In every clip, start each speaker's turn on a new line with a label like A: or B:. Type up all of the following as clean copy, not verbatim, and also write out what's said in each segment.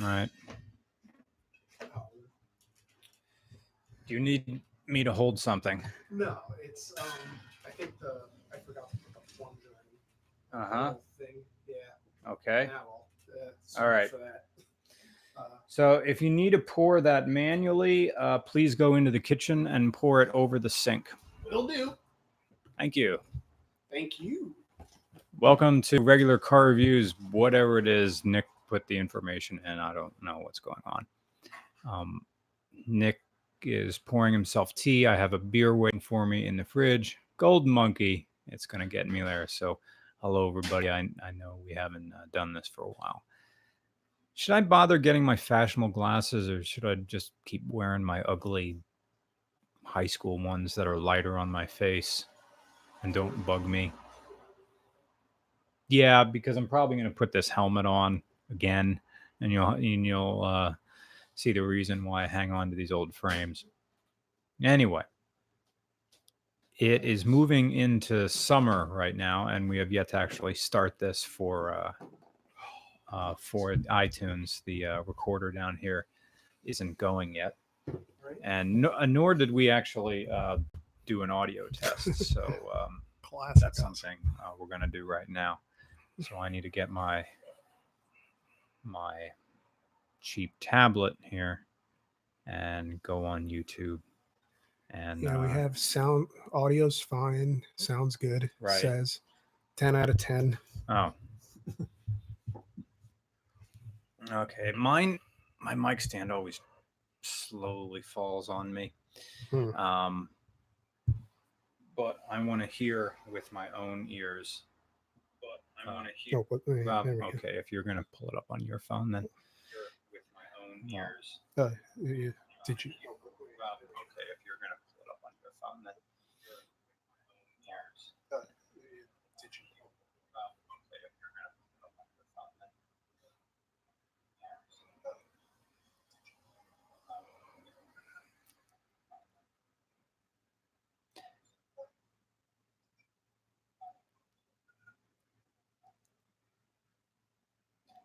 A: All right. Do you need me to hold something?
B: No, it's I think I forgot to put the plunger in.
A: Uh-huh.
B: Thing. Yeah.
A: Okay.
B: All right. For that.
A: So if you need to pour that manually, please go into the kitchen and pour it over the sink.
B: Will do.
A: Thank you.
B: Thank you.
A: Welcome to regular car reviews, whatever it is. Nick put the information in. I don't know what's going on. Nick is pouring himself tea. I have a beer waiting for me in the fridge. Golden Monkey. It's going to get me there. So hello, everybody. I know we haven't done this for a while. Should I bother getting my fashionable glasses, or should I just keep wearing my ugly high school ones that are lighter on my face and don't bug me? Yeah, because I'm probably going to put this helmet on again, and you'll see the reason why I hang on to these old frames. Anyway, it is moving into summer right now, and we have yet to actually start this for iTunes. The recorder down here isn't going yet, and nor did we actually do an audio test. So that's something we're going to do right now. So I need to get my cheap tablet here and go on YouTube. And
B: yeah, we have sound. Audio's fine. Sounds good.
A: Right.
B: Says 10 out of 10.
A: Oh. Okay. My mic stand always slowly falls on me. But I want to hear with my own ears. Okay, if you're going to pull it up on your phone, then. With my own ears.
B: Did you?
A: Okay, if you're going to pull it up on your phone, then.
B: Did you?
A: Okay, if you're going to pull it up on your phone, then.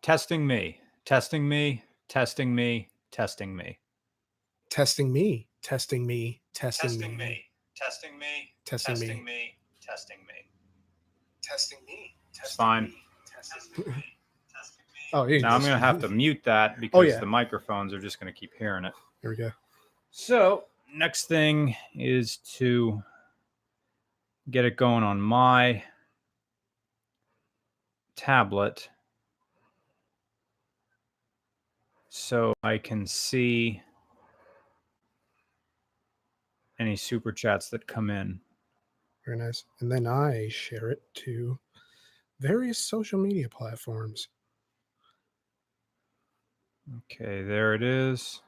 A: Testing me. Testing me. Testing me. Testing me.
B: Testing me. Testing me. Testing me.
A: Testing me.
B: Testing me.
A: Testing me. Testing me.
B: Testing me.
A: It's fine.
B: Oh, yeah.
A: Now I'm going to have to mute that because the microphones are just going to keep hearing it.
B: Here we go.
A: So next thing is to get it going on my tablet so I can see any super chats that come in.
B: Very nice. And then I share it to various social media platforms.
A: Okay, there it is.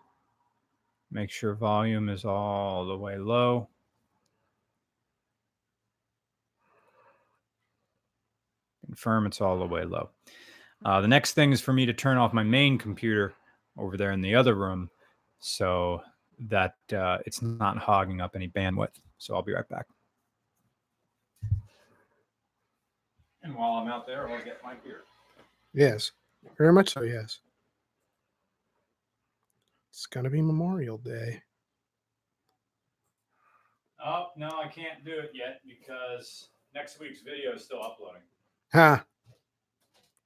A: Make sure volume is all the way low. Confirm it's all the way low. The next thing is for me to turn off my main computer over there in the other room so that it's not hogging up any bandwidth. So I'll be right back. And while I'm out there, I'll get my beer.
B: Yes, very much so, yes. It's going to be Memorial Day.
A: Oh, no, I can't do it yet because next week's video is still uploading.
B: Ha!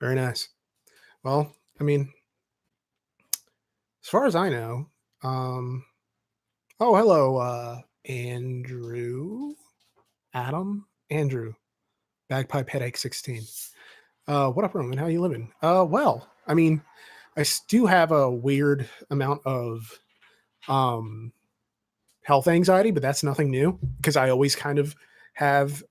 B: Very nice. Well, I mean, as far as I know, oh, hello, Andrew, Andrew, Bagpipe Headache 16. What up, Roman? How you living? Well, I mean, I do have a weird amount of health anxiety, but that's nothing new because I always kind of have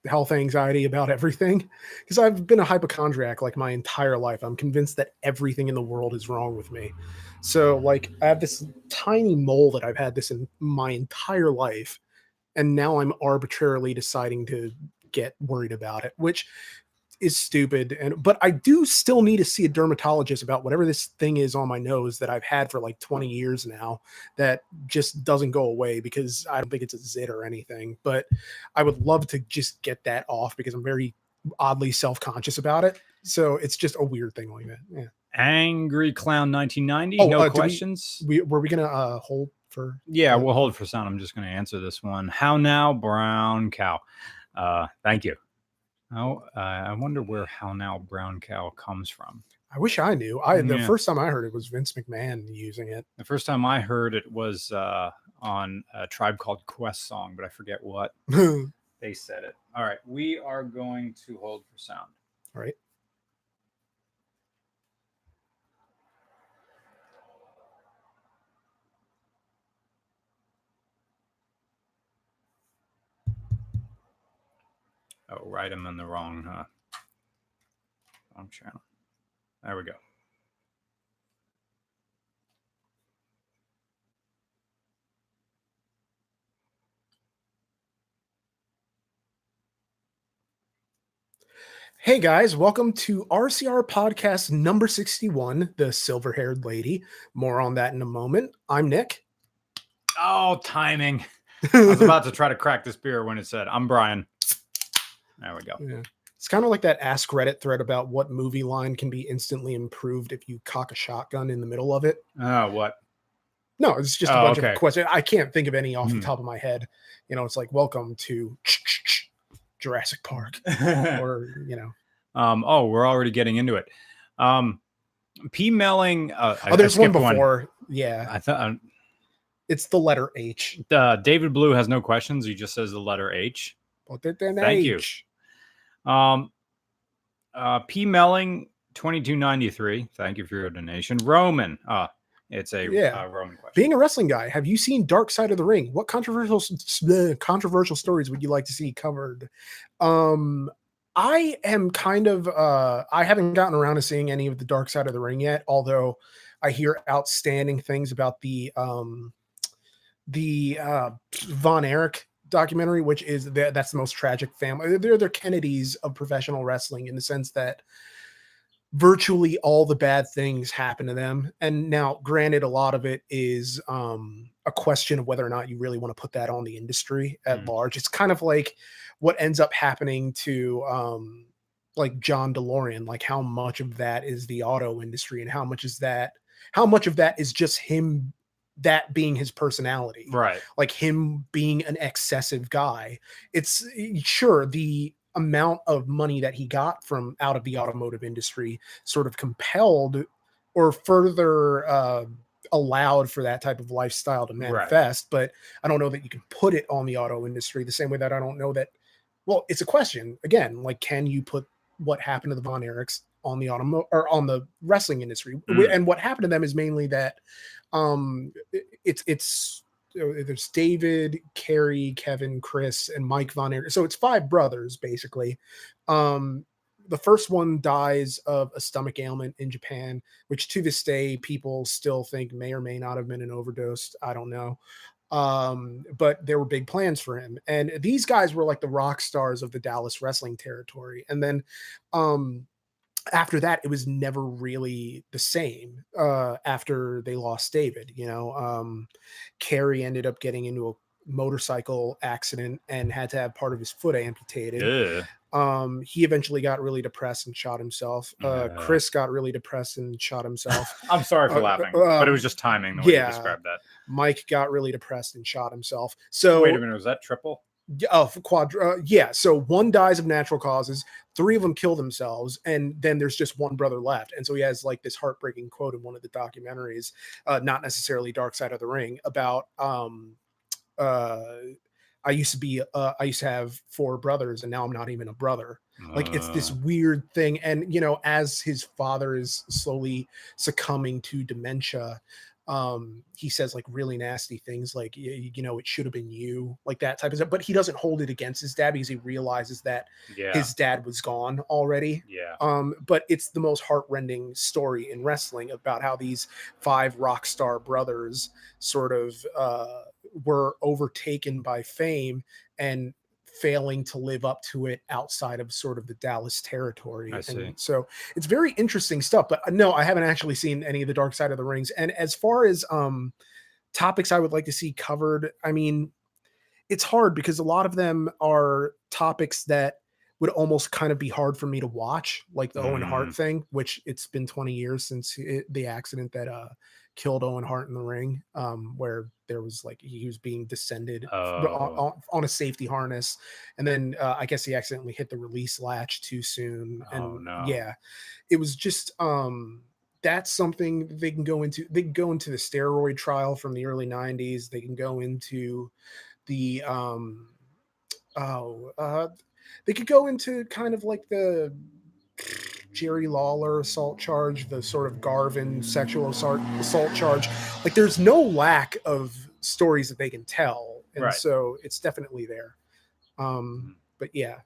B: health anxiety about everything because I've been a hypochondriac like my entire life. I'm convinced that everything in the world is wrong with me. So like I have this tiny mole that I've had this in my entire life, and now I'm arbitrarily deciding to get worried about it, which is stupid. But I do still need to see a dermatologist about whatever this thing is on my nose that I've had for like 20 years now that just doesn't go away because I don't think it's a zit or anything. But I would love to just get that off because I'm very oddly self-conscious about it. So it's just a weird thing like that. Yeah.
A: Angry Clown 1990.
B: Oh,
A: No questions.
B: Were we gonna hold for?
A: Yeah, we'll hold for sound. I'm just going to answer this one. How now, brown cow? Thank you. Oh, I wonder where How Now, Brown Cow comes from.
B: I wish I knew. The first time I heard it was Vince McMahon using it.
A: The first time I heard it was on a Tribe Called Quest song, but I forget what they said it. All right, we are going to hold for sound.
B: All right.
A: Oh, right, I'm in the wrong channel. There we go.
B: Hey guys, welcome to RCR podcast number 61, the silver-haired lady. More on that in a moment. I'm Nick.
A: Oh, timing. I was about to try to crack this beer when it said, I'm Brian. There we go.
B: Yeah. It's kind of like that Ask Reddit thread about what movie line can be instantly improved if you cock a shotgun in the middle of it.
A: Oh, what?
B: No, it's just a bunch of questions. I can't think of any off the top of my head. You know, it's like, welcome to Jurassic Park. Or, you know.
A: Oh, we're already getting into it. P-mailing.
B: There's one before. Yeah.
A: I thought
B: it's the letter H.
A: David Blue has no questions. He just says the letter H.
B: Thank
A: you. P-mailing 2293. Thank you for your donation. Roman. It's a Roman question.
B: Being a wrestling guy, have you seen Dark Side of the Ring? What controversial stories would you like to see covered? I am kind of I haven't gotten around to seeing any of the Dark Side of the Ring yet, although I hear outstanding things about the Von Erich documentary, which is that's the most tragic family. They're Kennedys of professional wrestling in the sense that virtually all the bad things happen to them. And now, granted, a lot of it is a question of whether or not you really want to put that on the industry at large. It's kind of like what ends up happening to like John DeLorean, like how much of that is the auto industry and how much of that is just him, that being his personality,
A: right?
B: Like him being an excessive guy. It's sure the amount of money that he got from out of the automotive industry sort of compelled or further allowed for that type of lifestyle to manifest. Right. But I don't know that you can put it on the auto industry the same way that I don't know that. Well, it's a question again, like, can you put what happened to the Von Erichs on the or on the wrestling industry? And what happened to them is mainly that there's David, Kerry, Kevin, Chris, and Mike Von Erich. So it's 5 brothers, basically. The first one dies of a stomach ailment in Japan, which to this day, people still think may or may not have been an overdose. I don't know. But there were big plans for him. And these guys were like the rock stars of the Dallas wrestling territory. And then after that, it was never really the same after they lost David. You know, Kerry ended up getting into a motorcycle accident and had to have part of his foot amputated. He eventually got really depressed and shot himself. Chris got really depressed and shot himself.
A: I'm sorry for laughing, but it was just timing the way you described that.
B: Mike got really depressed and shot himself. So
A: wait a minute, was that triple?
B: So one dies of natural causes, 3 of them kill themselves, and then there's just one brother left. And so he has like this heartbreaking quote in one of the documentaries, not necessarily Dark Side of the Ring, about I used to have 4 brothers and now I'm not even a brother. Like it's this weird thing. And you know, as his father is slowly succumbing to dementia, he says like really nasty things like, you know, it should have been you, like that type of stuff. But he doesn't hold it against his dad because he realizes that his dad was gone already. But it's the most heartrending story in wrestling about how these 5 rock star brothers sort of were overtaken by fame and failing to live up to it outside of sort of the Dallas territory. And so it's very interesting stuff, but no, I haven't actually seen any of the Dark Side of the Rings. And as far as topics I would like to see covered, I mean, it's hard because a lot of them are topics that would almost kind of be hard for me to watch, like the Owen Hart thing, which it's been 20 years since the accident that killed Owen Hart in the ring, where there was like he was being descended on a safety harness, and then I guess he accidentally hit the release latch too soon, and yeah, it was just that's something they can go into. They can go into the steroid trial from the early 90s. They can go into the they could go into kind of like the Jerry Lawler assault charge, the sort of Garvin sexual assault charge. Like there's no lack of stories that they can tell. And so it's definitely there. But yeah,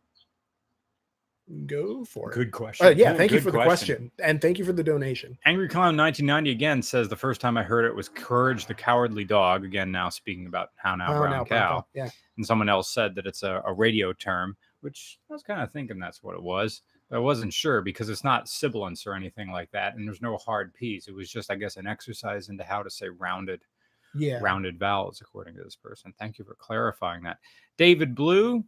B: go for it.
A: Good question.
B: Yeah, thank you for the question. And thank you for the donation.
A: Angry Clown 1990 again says the first time I heard it was Courage the Cowardly Dog. Again, now speaking about How Now Brown Cow.
B: Yeah.
A: And someone else said that it's a radio term, which I was kind of thinking that's what it was. But I wasn't sure because it's not sibilance or anything like that. And there's no hard P's. It was just, I guess, an exercise into how to say rounded vowels, according to this person. Thank you for clarifying that. David Blue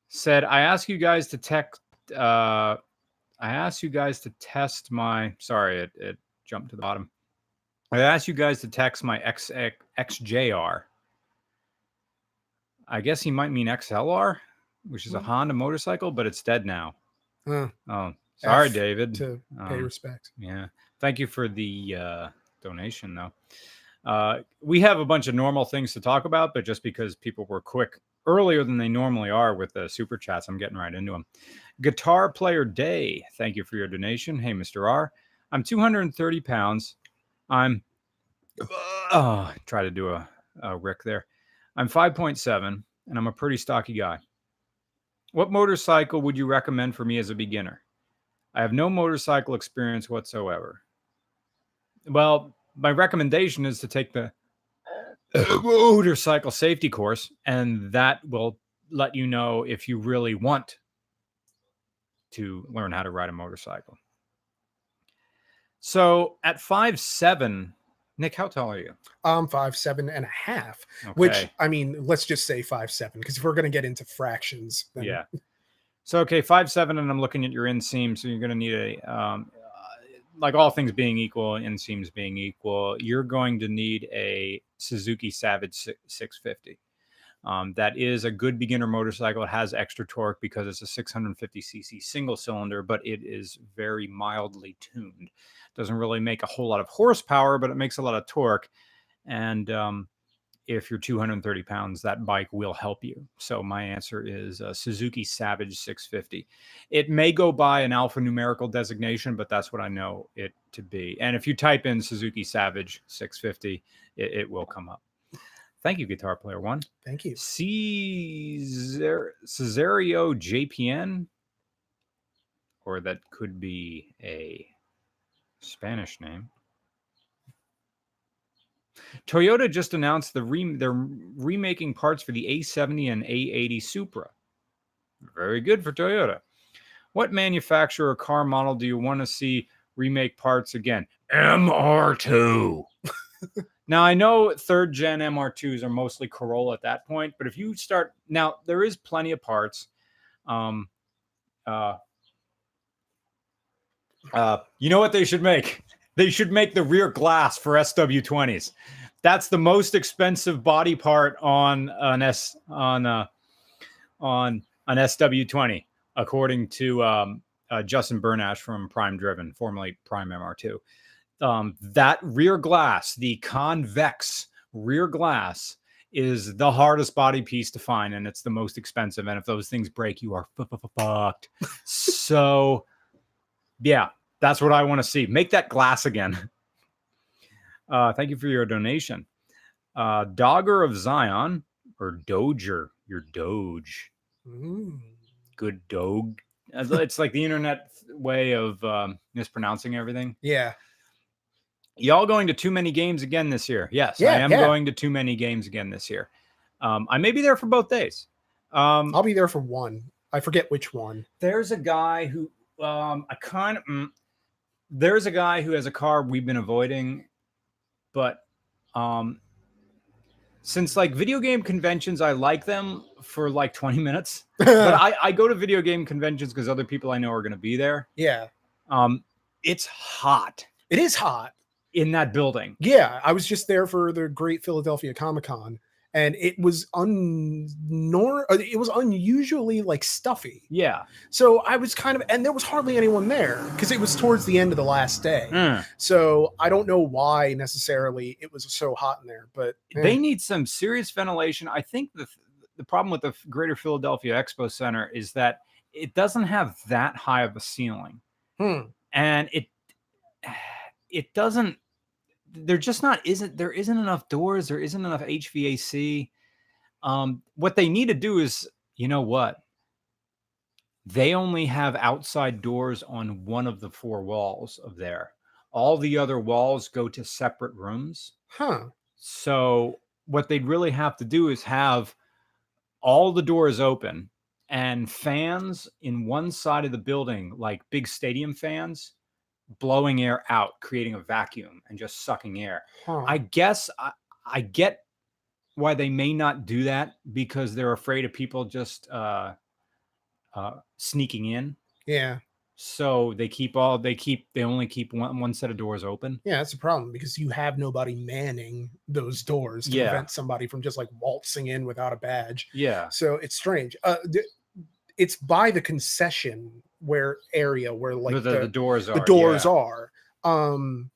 A: said, I asked you guys to test my, sorry, it jumped to the bottom. I asked you guys to text my XJR. I guess he might mean XLR, which is a Honda motorcycle, but it's dead now. Oh, sorry, David.
B: To pay respect.
A: Yeah. Thank you for the donation, though. We have a bunch of normal things to talk about, but just because people were quick earlier than they normally are with the super chats, I'm getting right into them. Guitar Player Day, thank you for your donation. Hey, Mr. R. I'm 230 pounds. I'm try to do a Rick there. I'm 5.7 and I'm a pretty stocky guy. What motorcycle would you recommend for me as a beginner? I have no motorcycle experience whatsoever. Well, my recommendation is to take the motorcycle safety course, and that will let you know if you really want to learn how to ride a motorcycle. So at 5'7", Nick, how tall are you?
B: I'm 5'7.5", okay. Which, I mean, let's just say 5'7", because if we're going to get into fractions. Then...
A: Yeah. So, okay, 5'7", and I'm looking at your inseam, so you're going to need a, like all things being equal, inseams being equal, you're going to need a Suzuki Savage 650. That is a good beginner motorcycle. It has extra torque because it's a 650cc single cylinder, but it is very mildly tuned. Doesn't really make a whole lot of horsepower, but it makes a lot of torque. And if you're 230 pounds, that bike will help you. So my answer is Suzuki Savage 650. It may go by an alphanumerical designation, but that's what I know it to be. And if you type in Suzuki Savage 650, it will come up. Thank you, Guitar Player One.
B: Thank you.
A: Cesario JPN, or that could be a Spanish name. Toyota just announced they're remaking parts for the A70 and A80 Supra. Very good for Toyota. What manufacturer or car model do you want to see remake parts again? MR2. Now, I know third gen MR2s are mostly Corolla at that point, but if you start now, there is plenty of parts. You know what they should make? They should make the rear glass for SW20s. That's the most expensive body part on an SW20, according to Justin Bernash from Prime Driven, formerly Prime MR2. That rear glass, the convex rear glass, is the hardest body piece to find, and it's the most expensive. And if those things break, you are fucked. So, yeah. That's what I want to see. Make that glass again. Thank you for your donation. Dogger of Zion, or Doger, your Doge. Good Doge. It's like the internet way of mispronouncing everything.
B: Yeah.
A: Y'all going to too many games again this year? Yes, I am going to too many games again this year. I may be there for both days.
B: I'll be there for one. I forget which one.
A: There's a guy who there's a guy who has a car we've been avoiding, but since like video game conventions, I like them for like 20 minutes. But I go to video game conventions because other people I know are going to be there.
B: Yeah.
A: It's hot.
B: It is hot
A: in that building.
B: Yeah, I was just there for the Great Philadelphia Comic Con, and it was it was unusually like stuffy.
A: Yeah.
B: So I was kind of, and there was hardly anyone there because it was towards the end of the last day. So I don't know why necessarily it was so hot in there, but
A: they need some serious ventilation. I think the problem with the Greater Philadelphia Expo Center is that it doesn't have that high of a ceiling, and it doesn't. There just there isn't enough doors. There isn't enough HVAC. What they need to do is, you know what? They only have outside doors on one of the 4 walls of there. All the other walls go to separate rooms. So what they'd really have to do is have all the doors open and fans in one side of the building, like big stadium fans, blowing air out, creating a vacuum and just sucking air. I guess I get why they may not do that, because they're afraid of people just sneaking in.
B: Yeah.
A: So they only keep one set of doors open.
B: Yeah, that's a problem, because you have nobody manning those doors to prevent somebody from just like waltzing in without a badge.
A: Yeah.
B: So it's strange. It's by the concession area where like
A: the doors are.
B: The doors are. And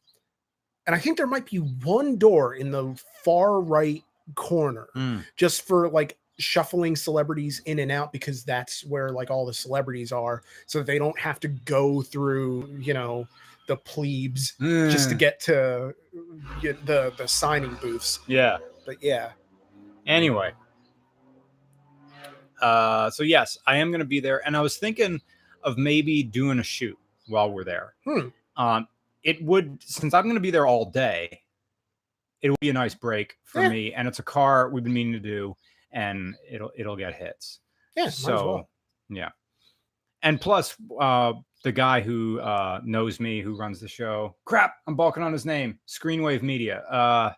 B: I think there might be one door in the far right corner just for like shuffling celebrities in and out, because that's where like all the celebrities are, so that they don't have to go through, you know, the plebes just to get to the signing booths.
A: Yeah.
B: But yeah.
A: Anyway. So yes, I am going to be there, and I was thinking of maybe doing a shoot while we're there. It would, since I'm going to be there all day, it would be a nice break for me, and it's a car we've been meaning to do, and it'll get hits.
B: Yeah.
A: So yeah, and plus the guy who knows me, who runs the show. Crap, I'm balking on his name. Screenwave Media.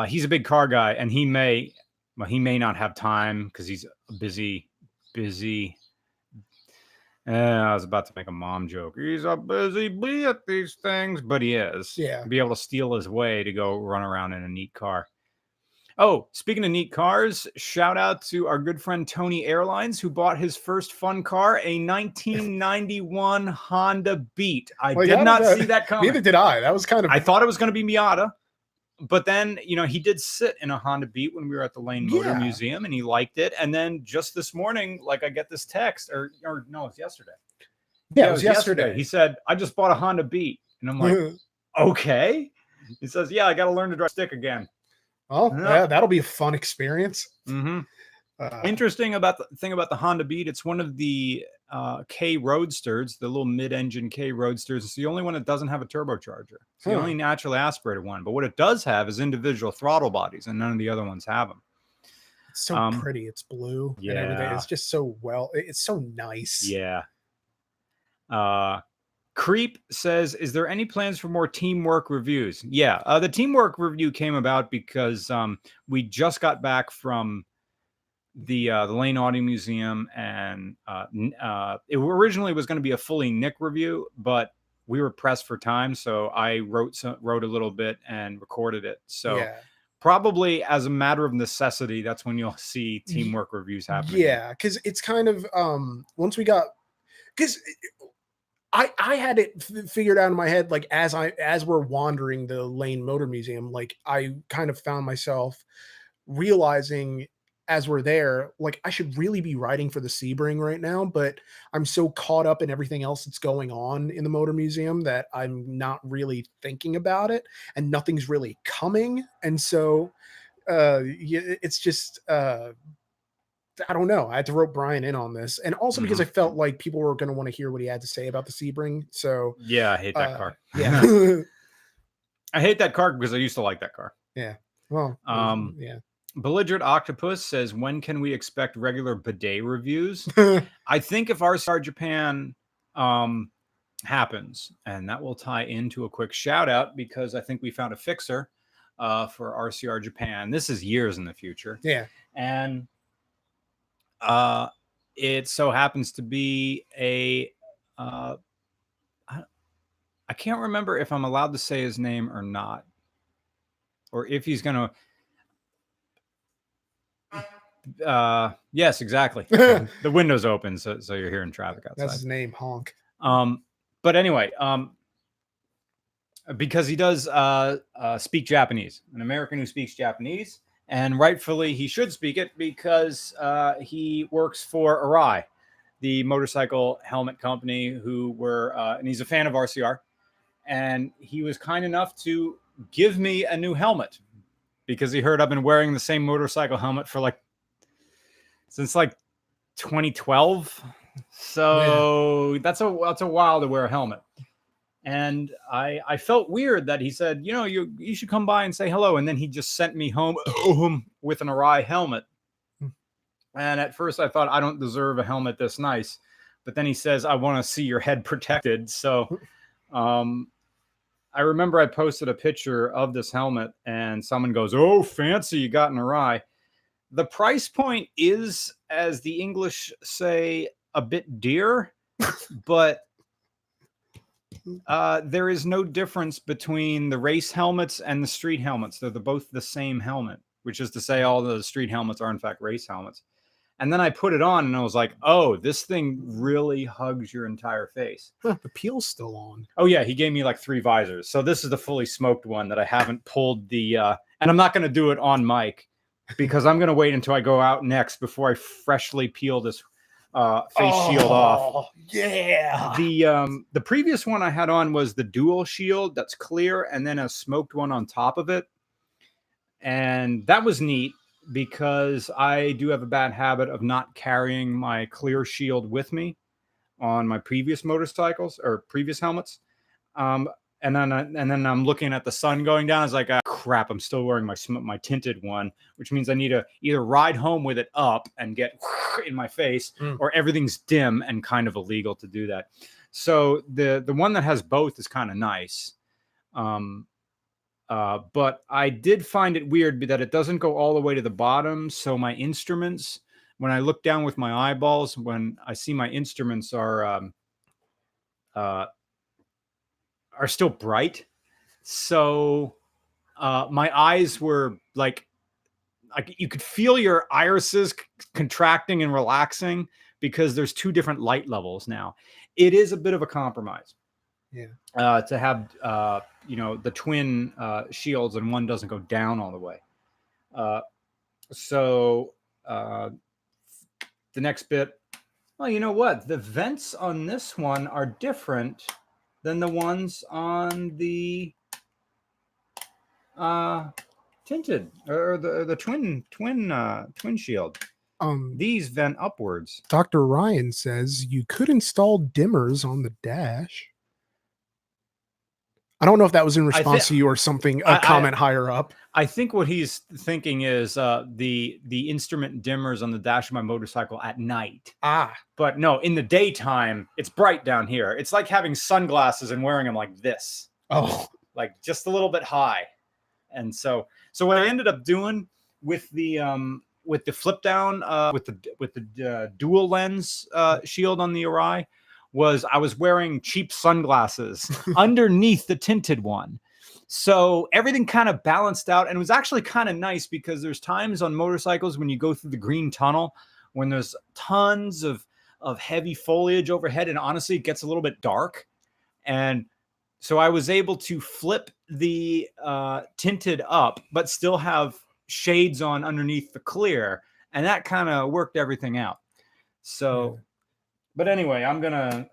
A: He's a big car guy, and he may not have time because he's busy. I was about to make a mom joke. He's a busy bee at these things, but he is.
B: Yeah.
A: Be able to steal his way to go run around in a neat car. Oh, speaking of neat cars, shout out to our good friend Tony Airlines, who bought his first fun car, a 1991 Honda Beat. I did not see that coming.
B: Neither did I. That was kind of...
A: I thought it was going to be Miata. But then, you know, he did sit in a Honda Beat when we were at the Lane Motor Museum, and he liked it. And then just this morning, like, I get this text, or no, it's yesterday.
B: Yeah, it was yesterday.
A: He said, I just bought a Honda Beat. And I'm like, okay. He says, yeah, I got to learn to drive stick again.
B: Oh, yeah, that'll be a fun experience.
A: Interesting about the thing about the Honda Beat, it's one of the K Roadsters, the little mid-engine K Roadsters. It's the only one that doesn't have a turbocharger. It's the only naturally aspirated one. But what it does have is individual throttle bodies, and none of the other ones have them.
B: It's so pretty. It's blue and everything. It's just so it's so nice.
A: Yeah. Creep says, is there any plans for more teamwork reviews? Yeah. The teamwork review came about because we just got back from the Lane Audio Museum, and it originally was going to be a fully Nick review, but we were pressed for time, so I wrote a little bit and recorded it. So probably as a matter of necessity, that's when you'll see teamwork reviews happening.
B: Yeah, because it's kind of once we got, because I had it figured out in my head, like as we're wandering the Lane Motor Museum, like I kind of found myself realizing as we're there, like I should really be writing for the Sebring right now, but I'm so caught up in everything else that's going on in the Motor Museum that I'm not really thinking about it, and nothing's really coming. And so it's just I don't know. I had to rope Brian in on this, and also because I felt like people were going to want to hear what he had to say about the Sebring. So
A: yeah, I hate that car.
B: Yeah,
A: I hate that car because I used to like that car.
B: Yeah. Well, yeah.
A: Belligerent Octopus says, when can we expect regular bidet reviews? I think if RCR Japan happens, and that will tie into a quick shout out, because I think we found a fixer. for RCR Japan. This is years in the future.
B: Yeah.
A: And it so happens to be a I can't remember if I'm allowed to say his name or not, or if he's going to. Yes, exactly. The window's open, so you're hearing traffic outside.
B: That's his name, Honk.
A: But anyway, because he does speak Japanese, an American who speaks Japanese, and rightfully he should speak it because he works for Arai, the motorcycle helmet company, and he's a fan of RCR, and he was kind enough to give me a new helmet because he heard I've been wearing the same motorcycle helmet for since 2012. So that's a while to wear a helmet. And I felt weird that he said, you should come by and say hello. And then he just sent me home with an Arai helmet. And at first I thought, I don't deserve a helmet this nice. But then he says, I want to see your head protected. So I remember I posted a picture of this helmet and someone goes, oh, fancy, you got an Arai. The price point is, as the English say, a bit dear, but there is no difference between the race helmets and the street helmets. They're both the same helmet, which is to say all the street helmets are in fact race helmets. And then I put it on and I was like, oh, this thing really hugs your entire face.
B: Huh, the peel's still on.
A: Oh yeah, he gave me 3 visors. So this is the fully smoked one that I haven't pulled and I'm not going to do it on mic because I'm going to wait until I go out next before I freshly peel this face shield off.
B: Yeah.
A: The previous one I had on was the dual shield that's clear and then a smoked one on top of it. And that was neat because I do have a bad habit of not carrying my clear shield with me on my previous motorcycles or previous helmets. And then I'm looking at the sun going down. I was like, crap, I'm still wearing my tinted one, which means I need to either ride home with it up and get in my face, or everything's dim and kind of illegal to do that. So the one that has both is kind of nice. But I did find it weird that it doesn't go all the way to the bottom. So my instruments, when I look down with my eyeballs, when I see my instruments are still bright. So my eyes were like you could feel your irises contracting and relaxing because there's 2 different light levels now. It is a bit of a compromise.
B: Yeah.
A: To have the twin shields and one doesn't go down all the way. So the next bit, well, you know what? The vents on this one are different than the ones on the tinted or the twin shield. These vent upwards.
B: Dr. Ryan says you could install dimmers on the dash. I don't know if that was in response to you or something, a comment higher up.
A: I think what he's thinking is the instrument dimmers on the dash of my motorcycle at night. But no, in the daytime, it's bright down here. It's like having sunglasses and wearing them like this.
B: Oh,
A: like just a little bit high. And so what I ended up doing with the flip down with the dual lens shield on the Arai was I was wearing cheap sunglasses underneath the tinted one. So everything kind of balanced out, and it was actually kind of nice because there's times on motorcycles when you go through the green tunnel when there's tons of heavy foliage overhead, and honestly it gets a little bit dark. And so I was able to flip the tinted up but still have shades on underneath the clear, and that kind of worked everything out. So but anyway, I'm gonna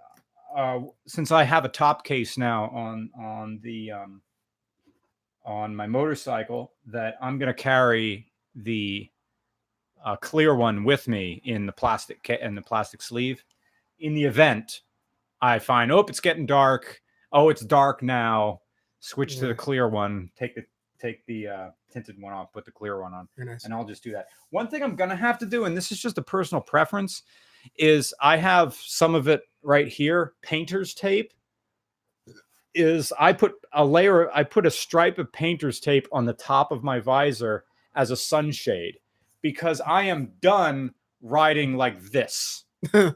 A: since I have a top case now on my motorcycle, that I'm gonna carry the clear one with me in the plastic sleeve. In the event I find, it's getting dark. It's dark now. Switch to the clear one. Take the tinted one off. Put the clear one on.
B: Nice.
A: And I'll just do that. One thing I'm gonna have to do, and this is just a personal preference, is I have some of it right here, painter's tape, is I put a stripe of painter's tape on the top of my visor as a sunshade because I am done riding like this.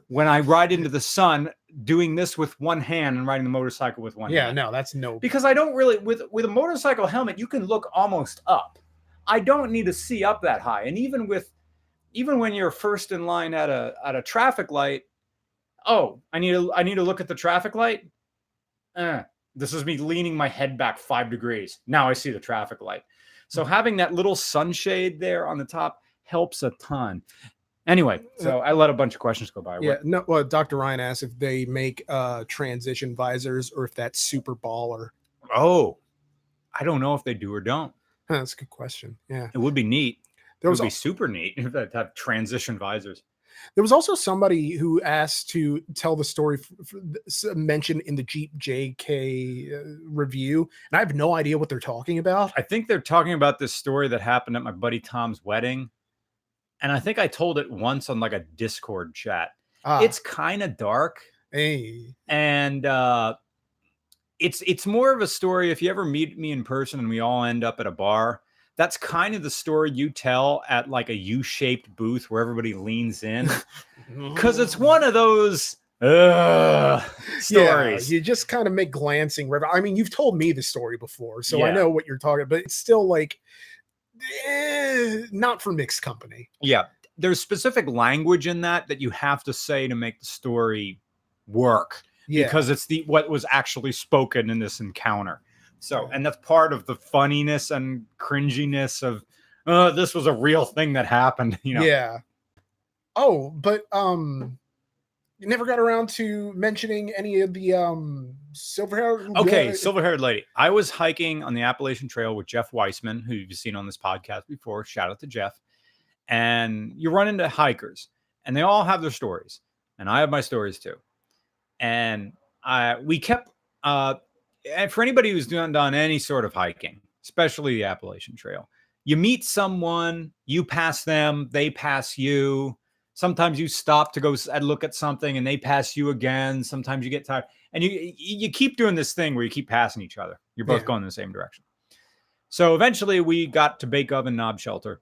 A: When I ride into the sun, doing this with one hand and riding the motorcycle with one hand.
B: Yeah, no, that's no.
A: Because I don't really, with a motorcycle helmet, you can look almost up. I don't need to see up that high. And even when you're first in line at a traffic light, oh, I need to look at the traffic light. This is me leaning my head back 5 degrees. Now I see the traffic light. So having that little sunshade there on the top helps a ton. Anyway, so I let a bunch of questions go by.
B: Yeah, no. Well, Dr. Ryan asked if they make transition visors or if that's super baller.
A: Oh, I don't know if they do or don't.
B: That's a good question. Yeah,
A: it would be neat. It would be super neat if they have transition visors.
B: There was also somebody who asked to tell the story mentioned in the Jeep JK review, and I have no idea what they're talking about.
A: I think they're talking about this story that happened at my buddy Tom's wedding, and I think I told it once on like a Discord chat. It's kind of dark, and it's more of a story. If you ever meet me in person and we all end up at a bar, that's kind of the story you tell at like a U-shaped booth where everybody leans in, because it's one of those stories.
B: Yeah, you just kind of make glancing. I mean, you've told me the story before, so I know what you're talking about, but it's still like not for mixed company.
A: Yeah, there's specific language in that you have to say to make the story work, because it's what was actually spoken in this encounter. So, and that's part of the funniness and cringiness of, this was a real thing that happened, you know?
B: Yeah. Oh, but you never got around to mentioning any of the silver-haired.
A: Okay, silver-haired lady. I was hiking on the Appalachian Trail with Jeff Weissman, who you've seen on this podcast before. Shout out to Jeff. And you run into hikers, and they all have their stories, and I have my stories too. And we kept. And for anybody who's done any sort of hiking, especially the Appalachian Trail, you meet someone, you pass them, they pass you. Sometimes you stop to go and look at something and they pass you again. Sometimes you get tired. And you keep doing this thing where you keep passing each other. You're both going in the same direction. So eventually we got to Bake Oven Knob Shelter.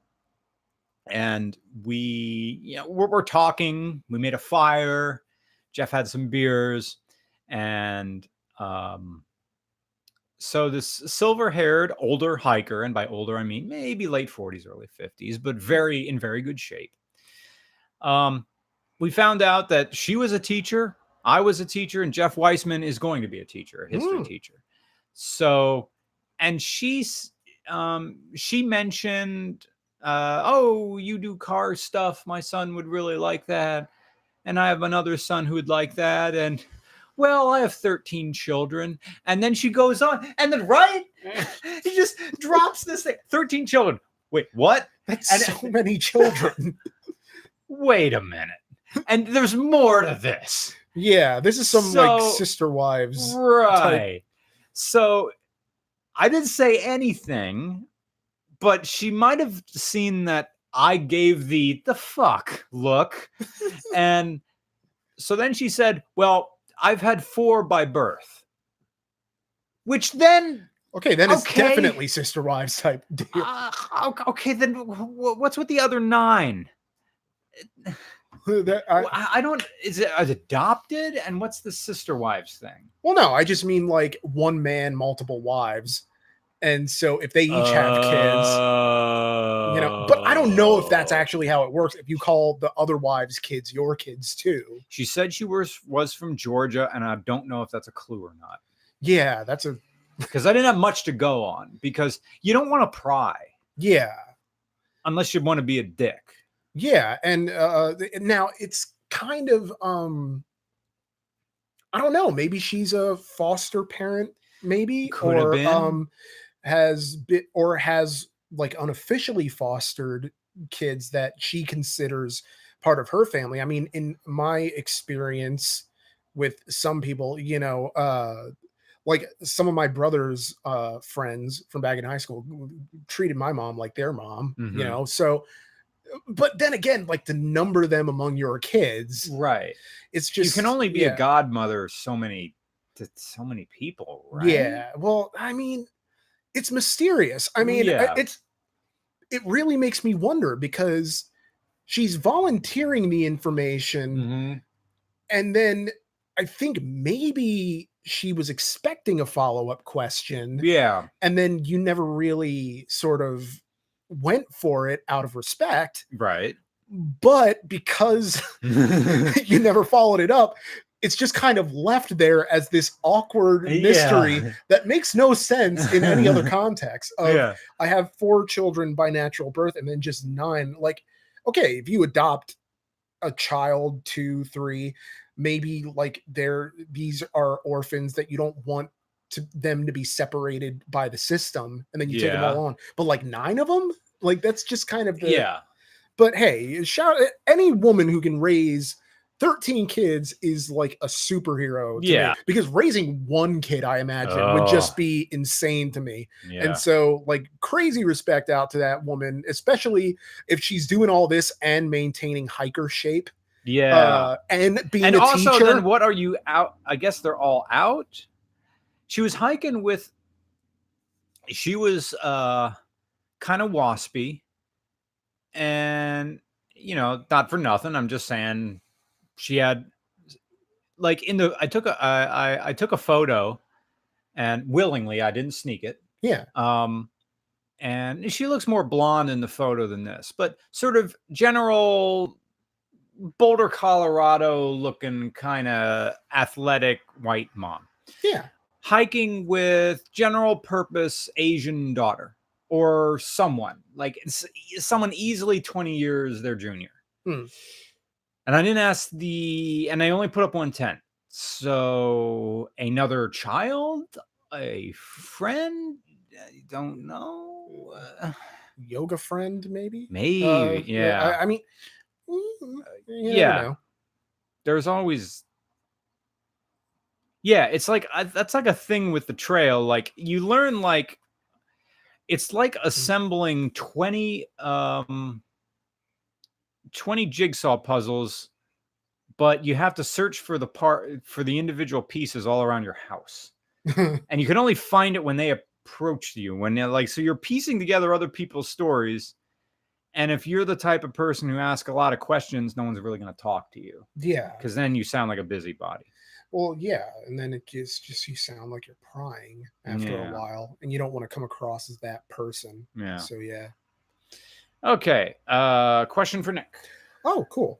A: And we're talking. We made a fire. Jeff had some beers. And so this silver-haired older hiker, and by older I mean maybe late 40s, early 50s, but in very good shape. We found out that she was a teacher, I was a teacher, and Jeff Weissman is going to be a teacher, a history teacher. So, and she mentioned, oh, you do car stuff. My son would really like that. And I have another son who would like that. And well, I have 13 children. And then she goes on, and then he just drops this thing. 13 children. Wait, what?
B: That's so many children.
A: Wait a minute. And there's more to this.
B: Yeah, this is some like sister wives.
A: Right. Type. So I didn't say anything, but she might have seen that I gave the fuck look. And so then she said, well, I've had 4 by birth, which then
B: it's definitely sister wives type deal.
A: Okay, then what's with the other 9? I don't. Is it adopted? And what's the sister wives thing?
B: Well, no, I just mean like one man, multiple wives. And so if they each have kids, but I don't know if that's actually how it works. If you call the other wives' kids your kids too.
A: She said she was from Georgia, and I don't know if that's a clue or not.
B: Yeah,
A: because I didn't have much to go on, because you don't want to pry.
B: Yeah.
A: Unless you want to be a dick.
B: Yeah. And now it's kind of I don't know, maybe she's a foster parent, maybe.
A: Could have been.
B: Has like unofficially fostered kids that she considers part of her family. I mean, in my experience with some people, like some of my brother's friends from back in high school treated my mom like their mom, so, but then again, like to number them among your kids,
A: right?
B: It's just,
A: you can only be a godmother so many to so many people, right?
B: Yeah. Well, I mean, it's mysterious. I mean,
A: Yeah.
B: it really makes me wonder because she's volunteering the information,
A: Mm-hmm.
B: and then I think maybe she was expecting a follow-up question,
A: Yeah.
B: and then you never really sort of went for it out of respect.
A: Right.
B: But because you never followed it up, it's just kind of left there as this awkward mystery
A: Yeah.
B: that makes no sense in any other context of
A: Yeah.
B: I have 4 children by natural birth and then just 9. Like, okay, if you adopt a child, 2, 3, maybe like these are orphans that you don't want them to be separated by the system, and then you take them all
A: Yeah.
B: on. But like 9 of them, like that's just kind of the.
A: Yeah.
B: But hey, shout any woman who can raise 13 kids is like a superhero to
A: Yeah.
B: me, because raising 1 kid, I imagine, would just be insane to me.
A: Yeah.
B: And so, like, crazy respect out to that woman, especially if she's doing all this and maintaining hiker shape.
A: Yeah.
B: And being
A: And
B: a
A: also,
B: teacher.
A: then what are you out? I guess they're all out. She was hiking with. She was kind of waspy, and not for nothing. I'm just saying, she had like I took a photo, and willingly I didn't sneak it.
B: Yeah.
A: And she looks more blonde in the photo than this, but sort of general Boulder, Colorado looking kind of athletic white mom.
B: Yeah.
A: Hiking with general purpose Asian daughter or someone like someone easily 20 years their junior.
B: Hmm.
A: And I didn't ask and I only put up 110. So another child, a friend, I don't know.
B: Yoga friend, maybe?
A: Maybe, yeah.
B: I mean,
A: yeah.
B: Know.
A: There's always. Yeah, it's like that's like a thing with the trail. Like you learn, like it's like assembling 20 jigsaw puzzles, but you have to search for the individual pieces all around your house. And you can only find it when they approach you, when they're like, so you're piecing together other people's stories. And if you're the type of person who asks a lot of questions, no one's really going to talk to you.
B: Yeah.
A: Because then you sound like a busybody.
B: Well, yeah, and then it just you sound like you're prying after a while, and you don't want to come across as that person.
A: Yeah.
B: So yeah.
A: Okay. Question for Nick.
B: Oh, cool.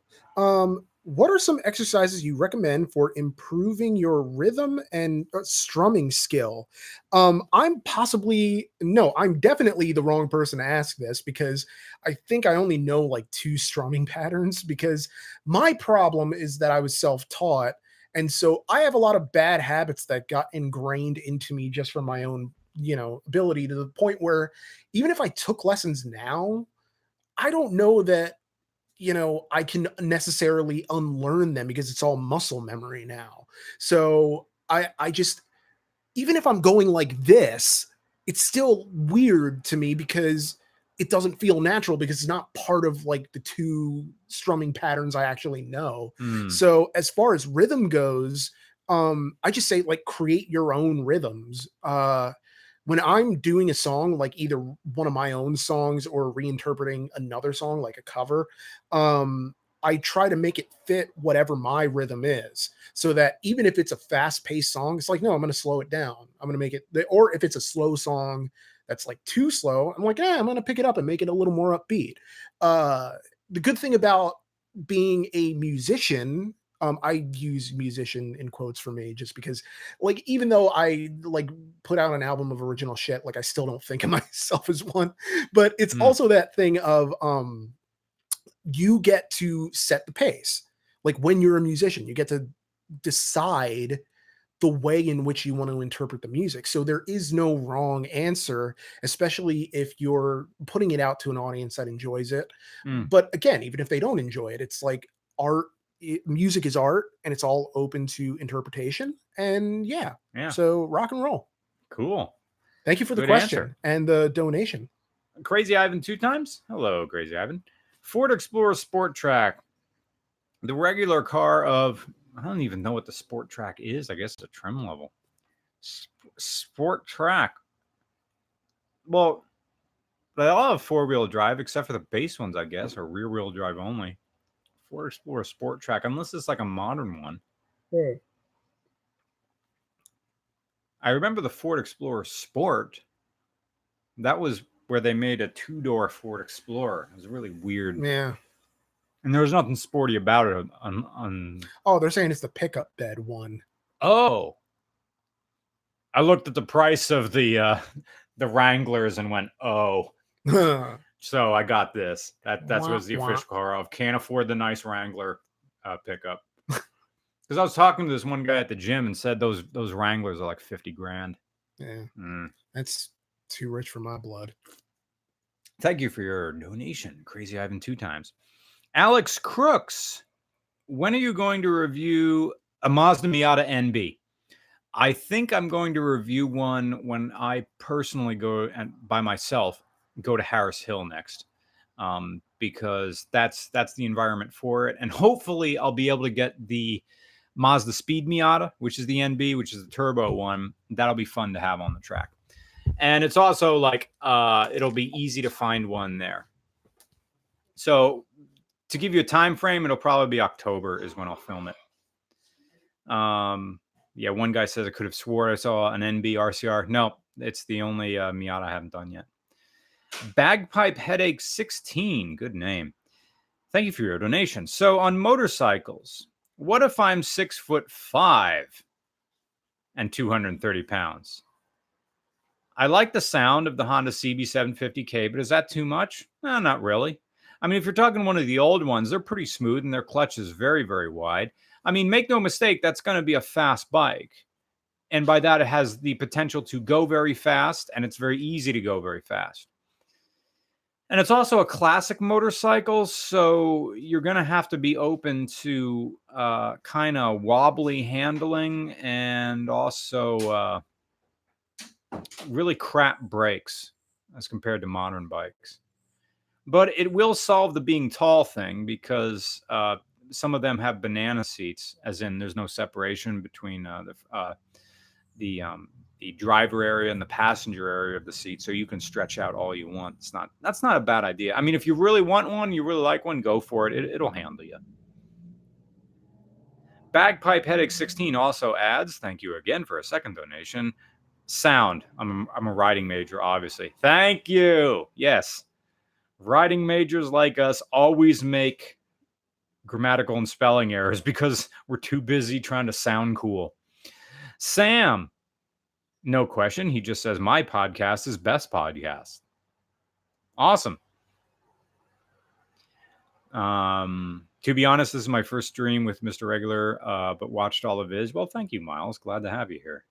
B: What are some exercises you recommend for improving your rhythm and strumming skill? I'm definitely the wrong person to ask this, because I think I only know like 2 strumming patterns, because my problem is that I was self-taught. And so I have a lot of bad habits that got ingrained into me just from my own, ability, to the point where even if I took lessons now, I don't know that, I can necessarily unlearn them, because it's all muscle memory now. So I just, even if I'm going like this, it's still weird to me because it doesn't feel natural, because it's not part of like the 2 strumming patterns I actually know. So as far as rhythm goes, I just say like create your own rhythms. When I'm doing a song, like either one of my own songs or reinterpreting another song, like a cover, I try to make it fit whatever my rhythm is, so that even if it's a fast-paced song, it's like, no, I'm going to slow it down. I'm going to make it, or if it's a slow song that's like too slow, I'm like, I'm going to pick it up and make it a little more upbeat. The good thing about being a musician, I use musician in quotes for me, just because, like, even though I like put out an album of original shit, like I still don't think of myself as one. But it's also that thing of you get to set the pace. Like when you're a musician, you get to decide the way in which you want to interpret the music. So there is no wrong answer, especially if you're putting it out to an audience that enjoys it. But again, even if they don't enjoy it, it's like art. Music is art, and it's all open to interpretation. And yeah. So rock and roll.
A: Cool.
B: Thank you for the question and the donation.
A: Crazy Ivan 2 times. Hello, Crazy Ivan. Ford Explorer Sport Track. The regular car of I don't even know what the Sport Track is. I guess it's a trim level. Sport Track. Well, they all have 4-wheel drive, except for the base ones, I guess, are rear-wheel drive only. Ford Explorer Sport Track, unless it's like a modern one.
B: Yeah.
A: I remember the Ford Explorer Sport. That was where they made a 2-door Ford Explorer. It was really weird.
B: Yeah.
A: And there was nothing sporty about it.
B: Oh, they're saying it's the pickup bed one.
A: Oh. I looked at the price of the Wranglers and went, oh. So I got this. That's what's the official car of. Can't afford the nice Wrangler pickup. Because I was talking to this one guy at the gym and said those Wranglers are like 50 grand.
B: Yeah. That's too rich for my blood.
A: Thank you for your donation, Crazy Ivan 2 times. Alex Crooks, when are you going to review a Mazda Miata NB? I think I'm going to review one when I personally go and by myself go to Harris Hill next, because that's the environment for it, and hopefully I'll be able to get the Mazda Speed Miata, which is the NB, which is the turbo one. That'll be fun to have on the track, and it's also like it'll be easy to find one there. So to give you a time frame, it'll probably be October is when I'll film it. Yeah, one guy says I could have swore I saw an NB RCR. No, it's the only Miata I haven't done yet. Bagpipe Headache 16, good name. Thank you for your donation. So on motorcycles, what if I'm 6'5" and 230 pounds? I like the sound of the Honda CB750K, but is that too much? No, not really. I mean, if you're talking one of the old ones, they're pretty smooth and their clutch is very, very wide. I mean, make no mistake, that's going to be a fast bike. And by that, it has the potential to go very fast, and it's very easy to go very fast. And it's also a classic motorcycle, so you're going to have to be open to kind of wobbly handling and also really crap brakes as compared to modern bikes. But it will solve the being tall thing because some of them have banana seats, as in there's no separation between the driver area and the passenger area of the seat, so you can stretch out all you want. That's not a bad idea. I mean, if you really want one, you really like one, go for it. It'll handle you. Bagpipe Headache 16 also adds, thank you again for a second donation. Sound. I'm a riding major, obviously. Thank you. Yes. Riding majors like us always make grammatical and spelling errors because we're too busy trying to sound cool. Sam, no question. He just says, my podcast is best podcast. Awesome. To be honest, this is my first stream with Mr. Regular, but watched all of his. Well, thank you, Miles. Glad to have you here.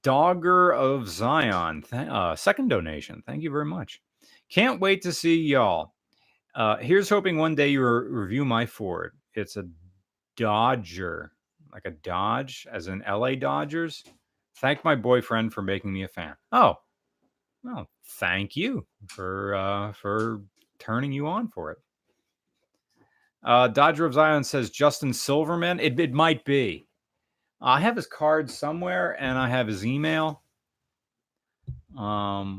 A: Dogger of Zion, second donation. Thank you very much. Can't wait to see y'all. Here's hoping one day you review my Ford. It's a Dodger, like a Dodge, as in LA Dodgers. Thank my boyfriend for making me a fan. Oh, well, thank you for turning you on for it. Dodger of Zion says Justin Silverman. It might be. I have his card somewhere, and I have his email. I